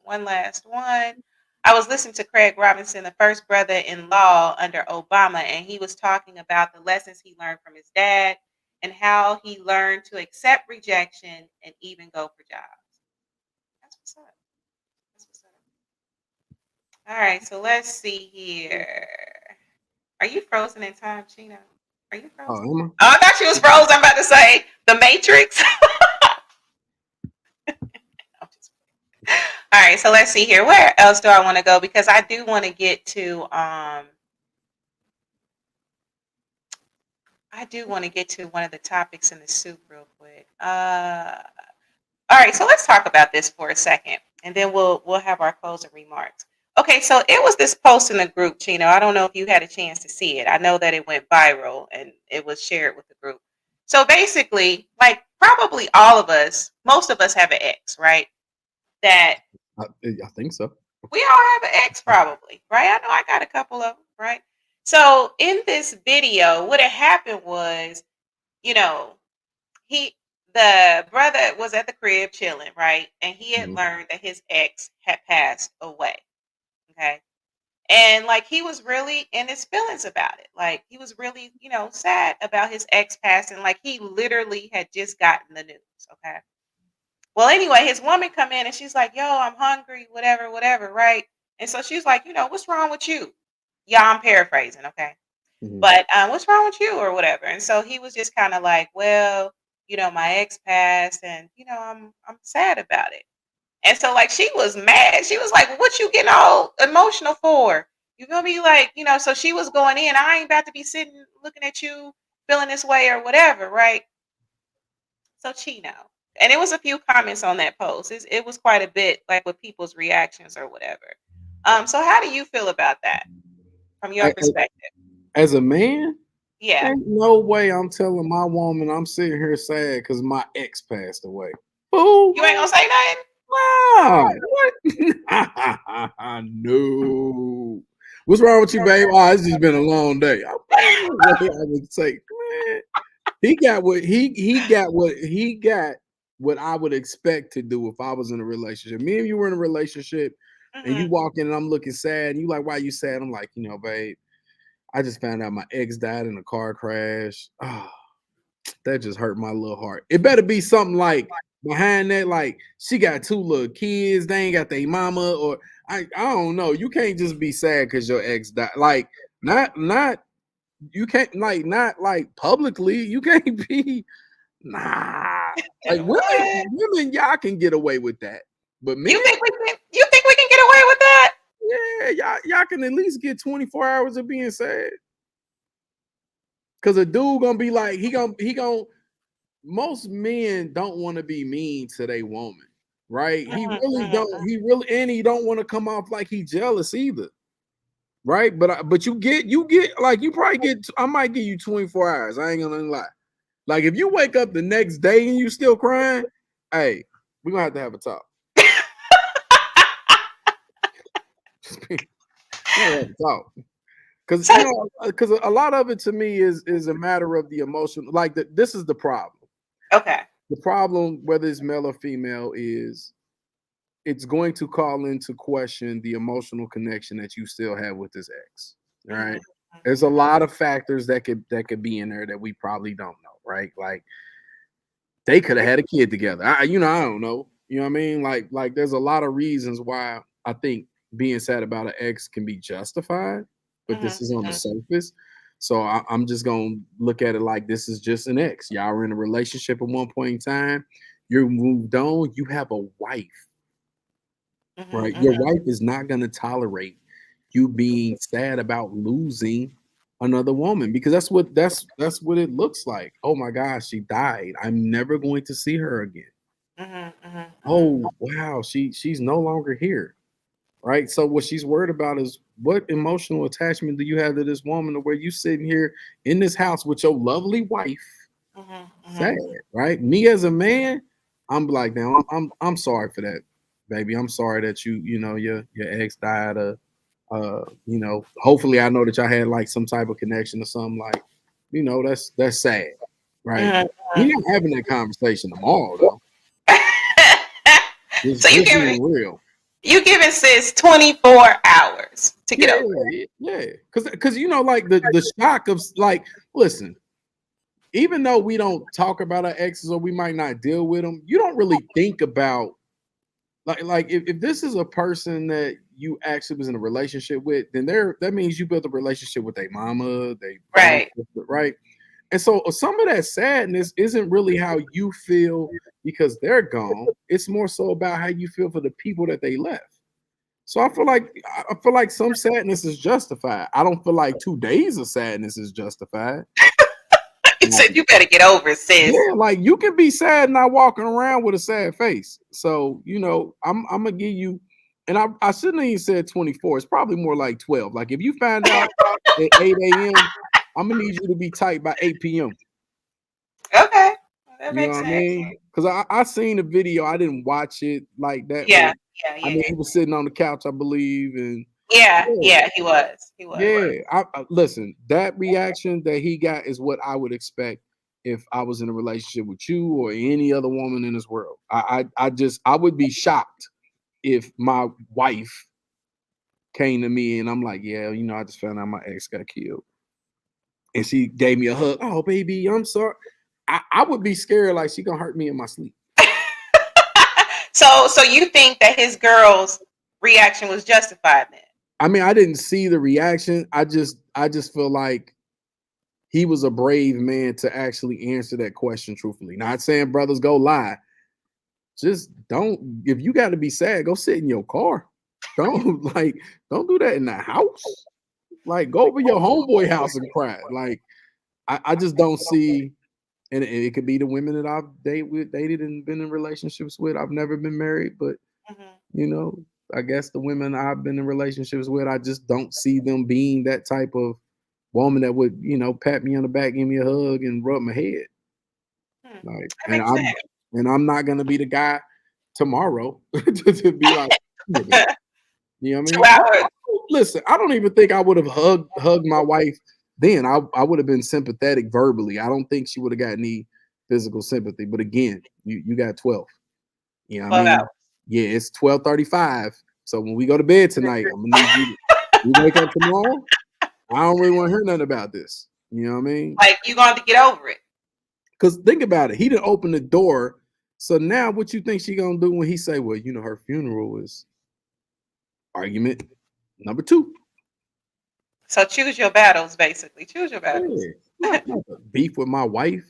One last one. I was listening to Craig Robinson, the first brother in law under Obama, and he was talking about the lessons he learned from his dad and how he learned to accept rejection and even go for jobs. That's what's up. That's what's up. All right, so let's see here. Are you frozen in time, Chino? Are you Oh, frozen? Emma. Oh, I thought you was frozen. I'm about to say the Matrix. All right, so let's see here. Where else do I want to go? Because I do want to get to one of the topics in the soup real quick. All right, so let's talk about this for a second, and then we'll have our closing remarks. Okay, so it was this post in the group, Chino. I don't know if you had a chance to see it. I know that it went viral and it was shared with the group. So basically, like, probably all of us, most of us have an ex, right? That I think so. we all have an ex, probably, right? I know I got a couple of them, right? So in this video, what had happened was, you know, he the brother was at the crib chilling, right? And he had Mhm. learned that his ex had passed away. Okay. And like, he was really in his feelings about it. Like, he was really, sad about his ex passing. Like, he literally had just gotten the news. Okay. Well, anyway, his woman come in and she's like, "Yo, I'm hungry, whatever, whatever," right? And so she's like, "What's wrong with you?" Yeah, I'm paraphrasing, okay? Mhm. But what's wrong with you or whatever? And so he was just kind of like, "Well, my ex passed, and I'm sad about it." And so, like, she was mad. She was like, "Well, what you getting all emotional for?" You feel me? Like, so she was going in. I ain't about to be sitting looking at you feeling this way or whatever, right? So Chino. And it was a few comments on that post. It was quite a bit, like, with people's reactions or whatever. So how do you feel about that from your perspective? As a man, Yeah. ain't no way I'm telling my woman I'm sitting here sad because my ex passed away. Fool, You ain't gonna say nothing? nah, what? No. What's wrong with you, babe? Oh, it's just been a long day. Ain't no way I would say, man. He got what I would expect to do if I was in a relationship. Me and you were in a relationship, and you Hmm. walk in and I'm looking sad, and you like, why you sad? I'm like, babe, I just found out my ex died in a car crash. Oh, that just hurt my little heart. It better be something like behind that, like she got two little kids, they ain't got their mama, or I don't know. You can't just be sad because your ex died. Like, not you can't, like, not like publicly. You can't be, nah. Like, What? women, y'all can get away with that. But men, You think we can get away with that? yeah, y'all can at least get 24 hours of being sad. Cause a dude gonna be like, he gonna most men don't want to be mean to their woman, right? He Hmm. really don't. Hmm. He really, and he don't want to come off like he jealous either, right? But you get like, you probably get. I might give you 24 hours. I ain't gonna lie. Like if you wake up the next day and you still crying, hey, we're gonna have a talk. We're gonna have a talk. Because So, because a lot of it to me is a matter of the emotion. Like this is the problem. okay. The problem, whether it's male or female, is it's going to call into question the emotional connection that you still have with this ex. Mhm, Right? There's a lot of factors that could be in there that we probably don't know, right? Like they could have had a kid together. I don't know. You know what I mean? Like there's a lot of reasons why I think being sad about an ex can be justified, but mhm, this is on the mhm, surface. So I'm just gonna look at it like this is just an ex. Y'all were in a relationship at one point in time. You moved on. You have a wife, mhm, right? mhm, Your wife is not gonna tolerate you being sad about losing another woman because that's what it looks like. Oh my gosh, she died. I'm never going to see her again. mhm, mhm, mhm, Oh wow, she's no longer here. Right. So what she's worried about is what emotional attachment do you have to this woman to where you sitting here in this house with your lovely wife, mhm, sad, mhm, right? Me as a man, I'm like, now I'm sorry for that, baby. I'm sorry that your ex died of hopefully I know that y'all had like some type of connection or something like, that's sad, right? mhm, We're mhm. not having that conversation tomorrow though. Just So just being real. you giving sis 24 hours to Yeah, get over. yeah. Cause like the shock of like, listen, even though we don't talk about our exes or we might not deal with them, you don't really think about like if this is a person that you actually was in a relationship with, then that means you built a relationship with their mama, they grandma, Right. right? And so some of that sadness isn't really how you feel because they're gone. It's more so about how you feel for the people that they left. So I feel like some sadness is justified. I don't feel like 2 days of sadness is justified. You said Like, you better get over it, sis. yeah, like you can be sad not walking around with a sad face. So, I'm gonna give you, and I shouldn't have even said 24. It's probably more like 12. Like if you find out at 8 a.m., I'm gonna need you to be tight by 8 p.m. Okay. Well, that You know makes what I sense. mean? Because I seen the video. I didn't watch it like that, but Yeah. Yeah. I Yeah. mean, Yeah. he was sitting on the couch, I believe, and Yeah. yeah, Yeah. He was. He was. yeah. Listen. That reaction that he got is what I would expect if I was in a relationship with you or any other woman in this world. I would be shocked if my wife came to me and I'm like, yeah, I just found out my ex got killed, and she gave me a hug. Oh, baby, I'm sorry. I would be scared like she gonna hurt me in my sleep. So you think that his girl's reaction was justified then? I mean, I didn't see the reaction. I just feel like he was a brave man to actually answer that question truthfully. Not saying brothers go lie. Just don't. If you got to be sad, go sit in your car. Don't don't do that in the house. Like go over your homeboy house and cry. Like I just don't see. And it could be the women that I've dated and been in relationships with. I've never been married, but Hmm. you know, I guess the women I've been in relationships with, I just don't see them being that type of woman that would, pat me on the back, give me a hug, and rub my head. Hmm. Like, That and makes I'm not gonna be the guy tomorrow to be like, "Look at it." sense. You know what I Two mean? hours. Listen, I don't even think I would have hugged my wife then. I would have been sympathetic verbally. I don't think she would have got any physical sympathy. But again, you got 12. You know what I 12 mean? hours. Yeah, it's 12:35. So when we go to bed tonight, I'm gonna need you wake up tomorrow. I don't really want to hear nothing about this. You know what I mean? Like you going to get over it. Because think about it. He didn't open the door. So now what you think she gonna do when he say, well, her funeral is argument number two. So choose your battles, basically. Choose your battles. Yeah. Not the beef with my wife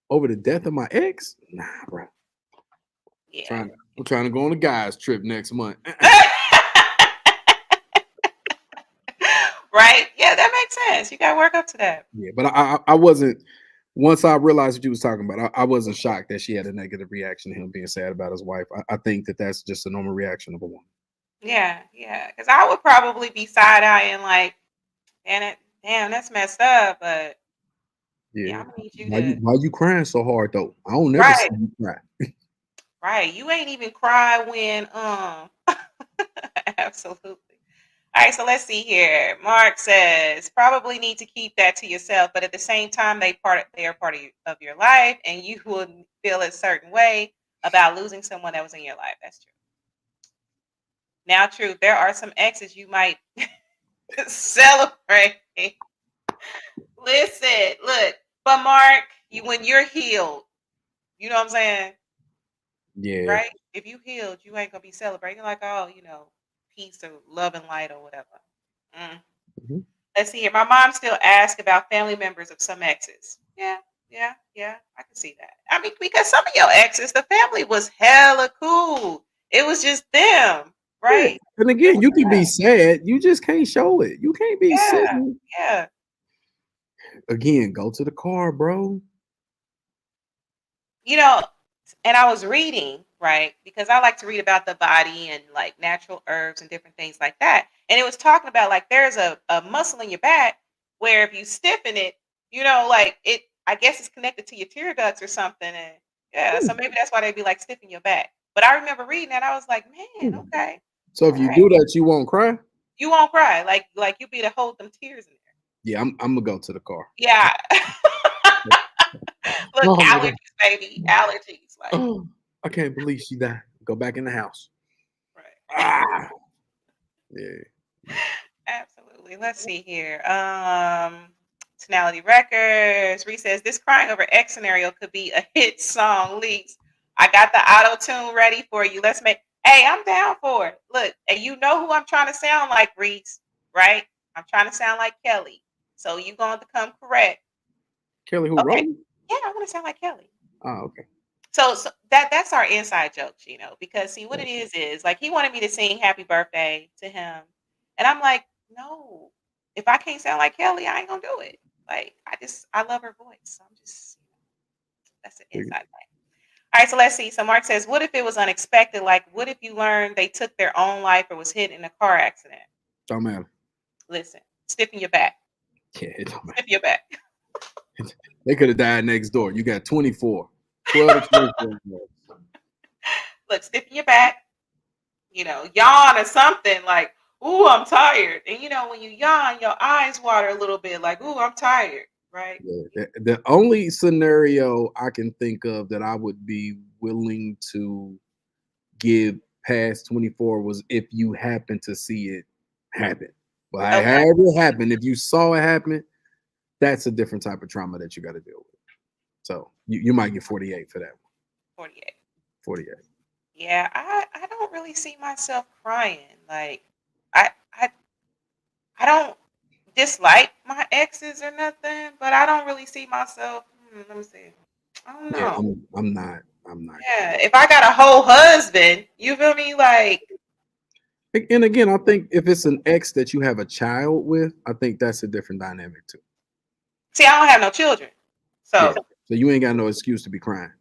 over the death of my ex. Nah, bro. Yeah. I'm trying to go on a guy's trip next month. Right? Yeah, that makes sense. You got to work up to that. Yeah, but I wasn't. Once I realized what you was talking about, I wasn't shocked that she had a negative reaction to him being sad about his wife. I think that that's just a normal reaction of a woman. Yeah, yeah. Because I would probably be side eyeing like, damn it, damn, that's messed up. But Yeah, Yeah. I'm gonna need you to. Why you crying so hard though? I don't never see Right, you cry. right. You ain't even cry when absolutely. All right, so let's see here. Mark says probably need to keep that to yourself, but at the same time, they are part of your life, and you will feel a certain way about losing someone that was in your life. That's true. Now, true, there are some exes you might celebrate. Listen, look, but Mark, when you're healed, you know what I'm saying, Yeah. right? If you healed, you ain't gonna be celebrating like, oh, peace or love and light or whatever. Mm. Mhm. Let's see here. My mom still asks about family members of some exes. Yeah, yeah, yeah. I can see that. I mean, because some of your exes, the family was hella cool. It was just them, Yeah. right? And It again, was you can be sad. You just can't show it. You can't be yeah, sitting. yeah. Again, go to the car, bro. You know, and I was reading, right? Because I like to read about the body and like natural herbs and different things like that. And it was talking about like there's a muscle in your back where if you stiffen it, like I guess it's connected to your tear ducts or something. And yeah, so Hmm, maybe that's why they'd be like stiffen your back. But I remember reading that, I was like, man, hmm. okay, So if all you right. do that, you won't cry. You won't cry. Like you be to hold them tears in there. Yeah, I'm gonna go to the car. Yeah. Look, Oh my god. allergies, baby. Allergies. Like, Oh, I can't believe she died. Go back in the house. right. Ah, yeah. Absolutely. Let's see here. Tonality Records. Reese says this crying over X scenario could be a hit song. Leaks. I got the auto tune ready for you. Let's make. Hey, I'm down for it. Look, and you know who I'm trying to sound like, Reese, right? I'm trying to sound like Kelly. So you going to come correct? Kelly who Okay. Rowland? Yeah, I want to sound like Kelly. Ah, okay. So that's our inside jokes, because see what it is like he wanted me to sing happy birthday to him. And I'm like, no, if I can't sound like Kelly, I ain't gonna do it. Like I love her voice. So I'm just that's the Okay. inside thing. All right, so let's see. So Mark says, what if it was unexpected? Like, what if you learned they took their own life or was hit in a car accident? Don't matter. Listen, stiffen your back. Yeah, it don't matter. Stiffen your back. They could have died next door. You got 24. 12 to 24 years. Look, stiffen your back. Yawn or something like, "Ooh, I'm tired." And when you yawn, your eyes water a little bit, like, "Ooh, I'm tired." Right? Yeah, the only scenario I can think of that I would be willing to give past 24 was if you happen to see it happen. But Okay, however it happened, if you saw it happen, that's a different type of trauma that you got to deal with. So you might get 48 for that one. 48. 48. Yeah, I don't really see myself crying. Like, I I I don't dislike my exes or nothing, but I don't really see myself. Let me see. I don't Yeah, know. I'm not Yeah, crying. if I got a whole husband, you feel me? Like, And again, I think if it's an ex that you have a child with, I think that's a different dynamic too. see, I don't have no children, Yeah. so So you ain't got no excuse to be crying.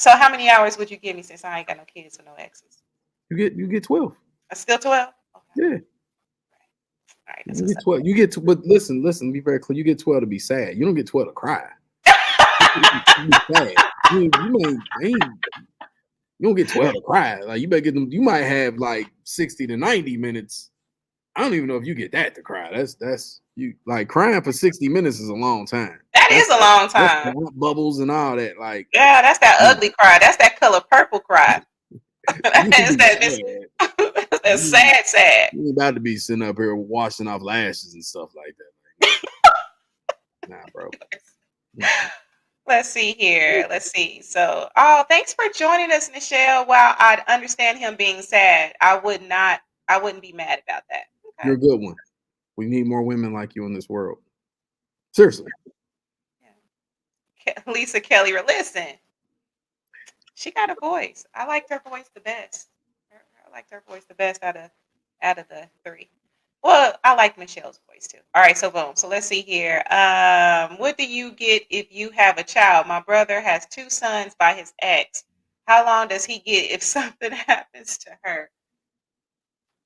how many hours would you give me since I ain't got no kids or no exes? You get 12. Still 12? Okay. Yeah. All right, that's You what's get 12. But listen, be very clear. You get 12 to be sad. You don't get 12 to cry. up. You be sad. You don't get 12 to cry. Like you better get them. You might have like 60 to 90 minutes. I don't even know if you get that to cry. That's you like crying for 60 minutes is a long time. That That's is a long that's time. thought bubbles and all that. Like Yeah, that's that you, ugly cry. That's that color purple cry. you can That's be that this sad. that's sad, sad. You ain't about to be sitting up here washing off lashes and stuff like that. Like, nah, bro. Mm-mm. Let's see here. Let's see. So, oh, thanks for joining us, Nichelle. While I understand him being sad, I wouldn't be mad about that. Okay. You're a good one. We need more women like you in this world. Seriously. Yeah. Lisa Kelly, listen, she got a voice. I liked her voice the best. I liked her voice the best out of the three. Well, I like Michelle's voice too. All right, so boom. So let's see here. What do you get if you have a child? My brother has two sons by his ex. How long does he get if something happens to her?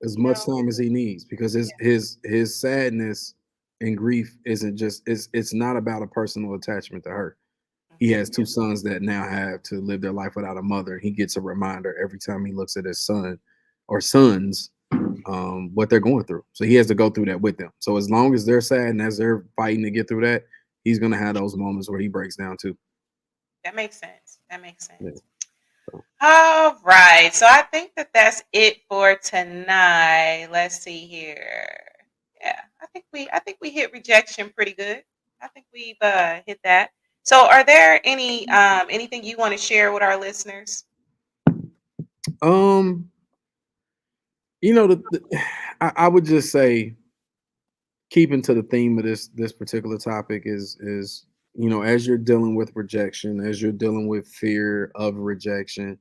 As You much know, time as he needs because his sadness And grief isn't just it's not about a personal attachment to her. He Mhm. has two sons that now have to live their life without a mother. He gets a reminder every time he looks at his son or sons, what they're going through. So he has to go through that with them. So as long as they're sad and as they're fighting to get through that, he's gonna have those moments where he breaks down too. That makes sense. That makes Yeah. sense. So, All right. So I think that that's it for tonight. Let's see here. Yeah, I think we hit rejection pretty good. I think we've hit that. So are there anything you want to share with our listeners? um, I would just say keeping to the theme of this particular topic is as you're dealing with rejection, as you're dealing with fear of rejection,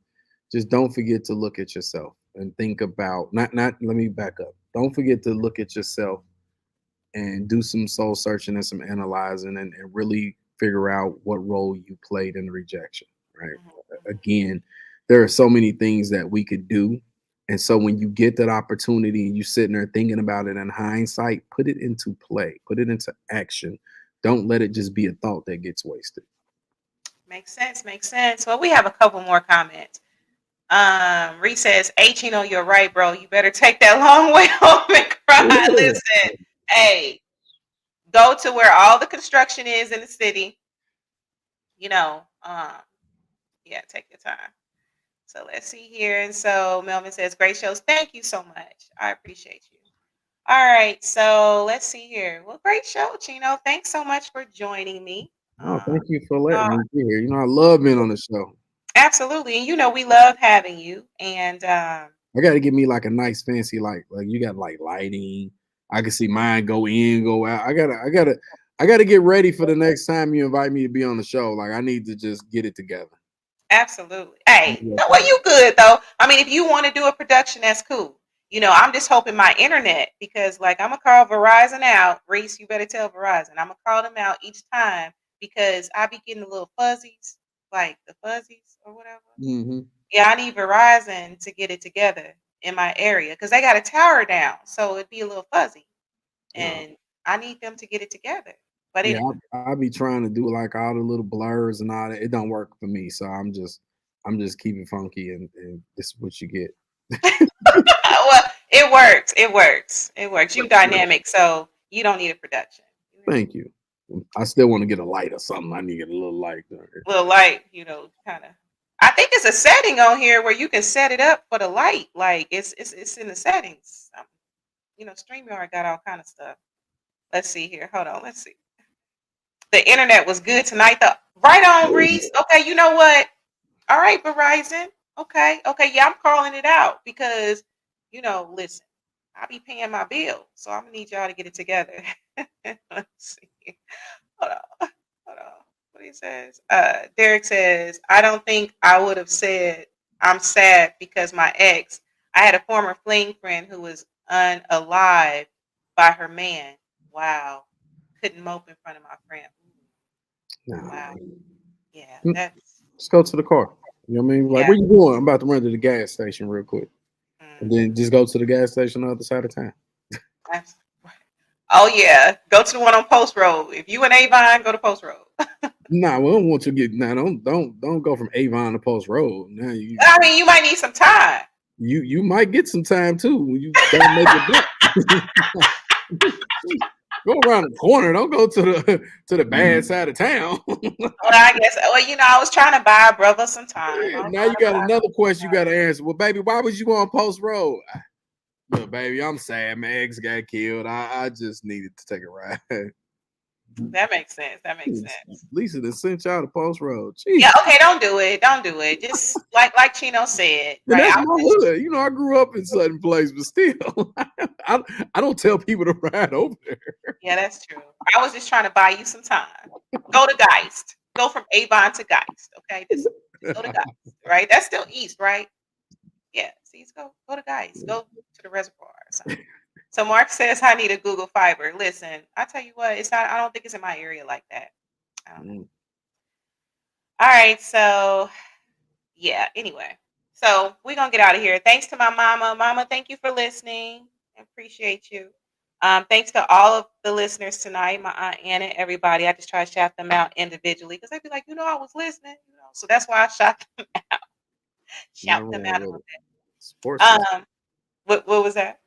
just don't forget to look at yourself and think about not let me back up, don't forget to look at yourself and do some soul searching and some analyzing, and really figure out what role you played in the rejection, right? Mhm, Again, there are so many things that we could do. And so when you get that opportunity and you sitting there thinking about it in hindsight, put it into play, put it into action. Don't let it just be a thought that gets wasted. makes sense. Makes sense. Well, we have a couple more comments. Reese says, "Hey, Chino, you're right, bro. You better take that long way home and cry. Yeah. Listen, hey, go to where all the construction is in the city. You know, yeah, take your time." So let's see here. And so Melvin says, "Great shows. Thank you so much. I appreciate you." All right. So let's see here. Well, great show, Chino. Thanks so much for joining me. Oh, Uh, thank you for letting uh, me be here. I love being on the show. absolutely. And we love having you. And I got to get me like a nice fancy like you got like lighting. I can see mine go in, go out. I gotta get ready for the next time you invite me to be on the show. Like I need to just get it together. absolutely. Hey, no, well, you good though. I mean, if you want to do a production, that's cool. I'm just hoping my internet because, like, I'm gonna call Verizon out. Reese, you better tell Verizon. I'm gonna call them out each time because I be getting the little fuzzies, like the fuzzies or whatever. Hmm. Yeah, I need Verizon to get it together in my area because they got a tower down, so it'd be a little fuzzy, Uh, and I need them to get it together. But yeah, anyway. I be trying to do like all the little blurs and all that. It don't work for me, so I'm just keeping funky, and this is what you get. Well, it works. It works. It works. You dynamic, so you don't need a production. You really Thank you. I still want to get a light or something. I need to get a little light there. little light, kind of. I think it's a setting on here where you can set it up for the light. Like it's in the settings. StreamYard got all kind of stuff. Let's see here. Hold on. Let's see. The internet was good tonight. Right on, Reese. Okay, you know what? All right, Verizon. Okay, okay, yeah, I'm calling it out because, listen, I be paying my bill, so I'm gonna need y'all to get it together. Let's see. Hold on, hold on. What he says? Derek says, "I don't think I would have said I'm sad because my ex. I had a former fling friend who was unalive by her man. Wow, couldn't mope in front of my friend. Wow, Nah, yeah, mm, that's let's go to the car. You know what I mean? Like, yeah." where you going? I'm about to run to the gas station real quick, and Mhm. then just go to the gas station on the other side of town. That's Oh yeah, go to the one on Post Road. If you in Avon, go to Post Road. Nah, we don't want you to get. Nah, don't go from Avon to Post Road. Now I mean, you might need some time. you might get some time too. You gotta make it back. Go around the corner. Don't go to the bad side of town. Well, I guess. Well, I was trying to buy a brother some time. I was Now trying you to got buy. another question you got to answer. Well, baby, why was you on Post Road? Look, baby, I'm sad. My ex got killed. I just needed to take a ride. That makes sense. That makes sense. Lisa done sent y'all to Post Road. Yeah. Jesus. Okay. Don't do it. Don't do it. Just like Chino said, And right? that's I my was just. hood. I grew up in certain place, but still, I, I don't tell people to ride over there. Yeah, that's true. I was just trying to buy you some time. Go to Geist. Go from Avon to Geist. Okay. Just go to Geist. Right. That's still east, right? Yeah. See, go to Geist. Go to the reservoir or something. So Mark says I need a Google Fiber. Listen, I tell you what, it's not. I don't think it's in my area like that. I don't know. Mm, All right, so yeah. Anyway, so we're gonna get out of here. Thanks to my mama. Mama, thank you for listening. I appreciate you. Thanks to all of the listeners tonight, my aunt Anna, everybody. I just try to shout them out individually because they'd be like, I was listening, So that's why I shout Nothing them wrong out a with little it. Support bit. system. What was that?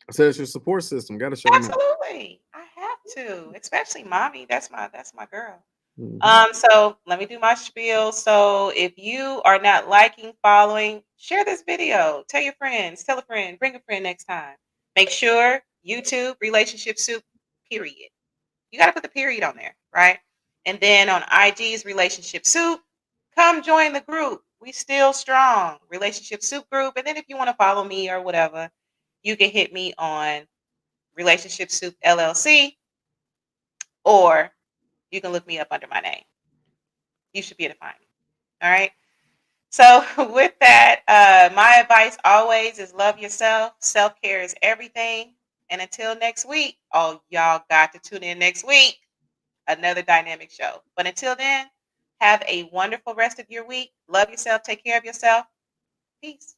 I said it's your support system. Got to show them out. Absolutely, I have to, especially mommy. That's my girl. Hmm. So let me do my spiel. So if you are not liking, following, share this video. Tell your friends. Tell a friend. Bring a friend next time. Make sure YouTube relationship soup. Period. You got to put the period on there, right? And then on IG's relationship soup, come join the group. We still strong. Relationship soup group. And then if you want to follow me or whatever, you can hit me on Relationship Soup LLC, or you can look me up under my name. You should be able to find me. All right. So, with that, my advice always is love yourself. Self care is everything. And until next week, oh, y'all got to tune in next week. Another dynamic show. But until then, have a wonderful rest of your week. Love yourself. Take care of yourself. Peace.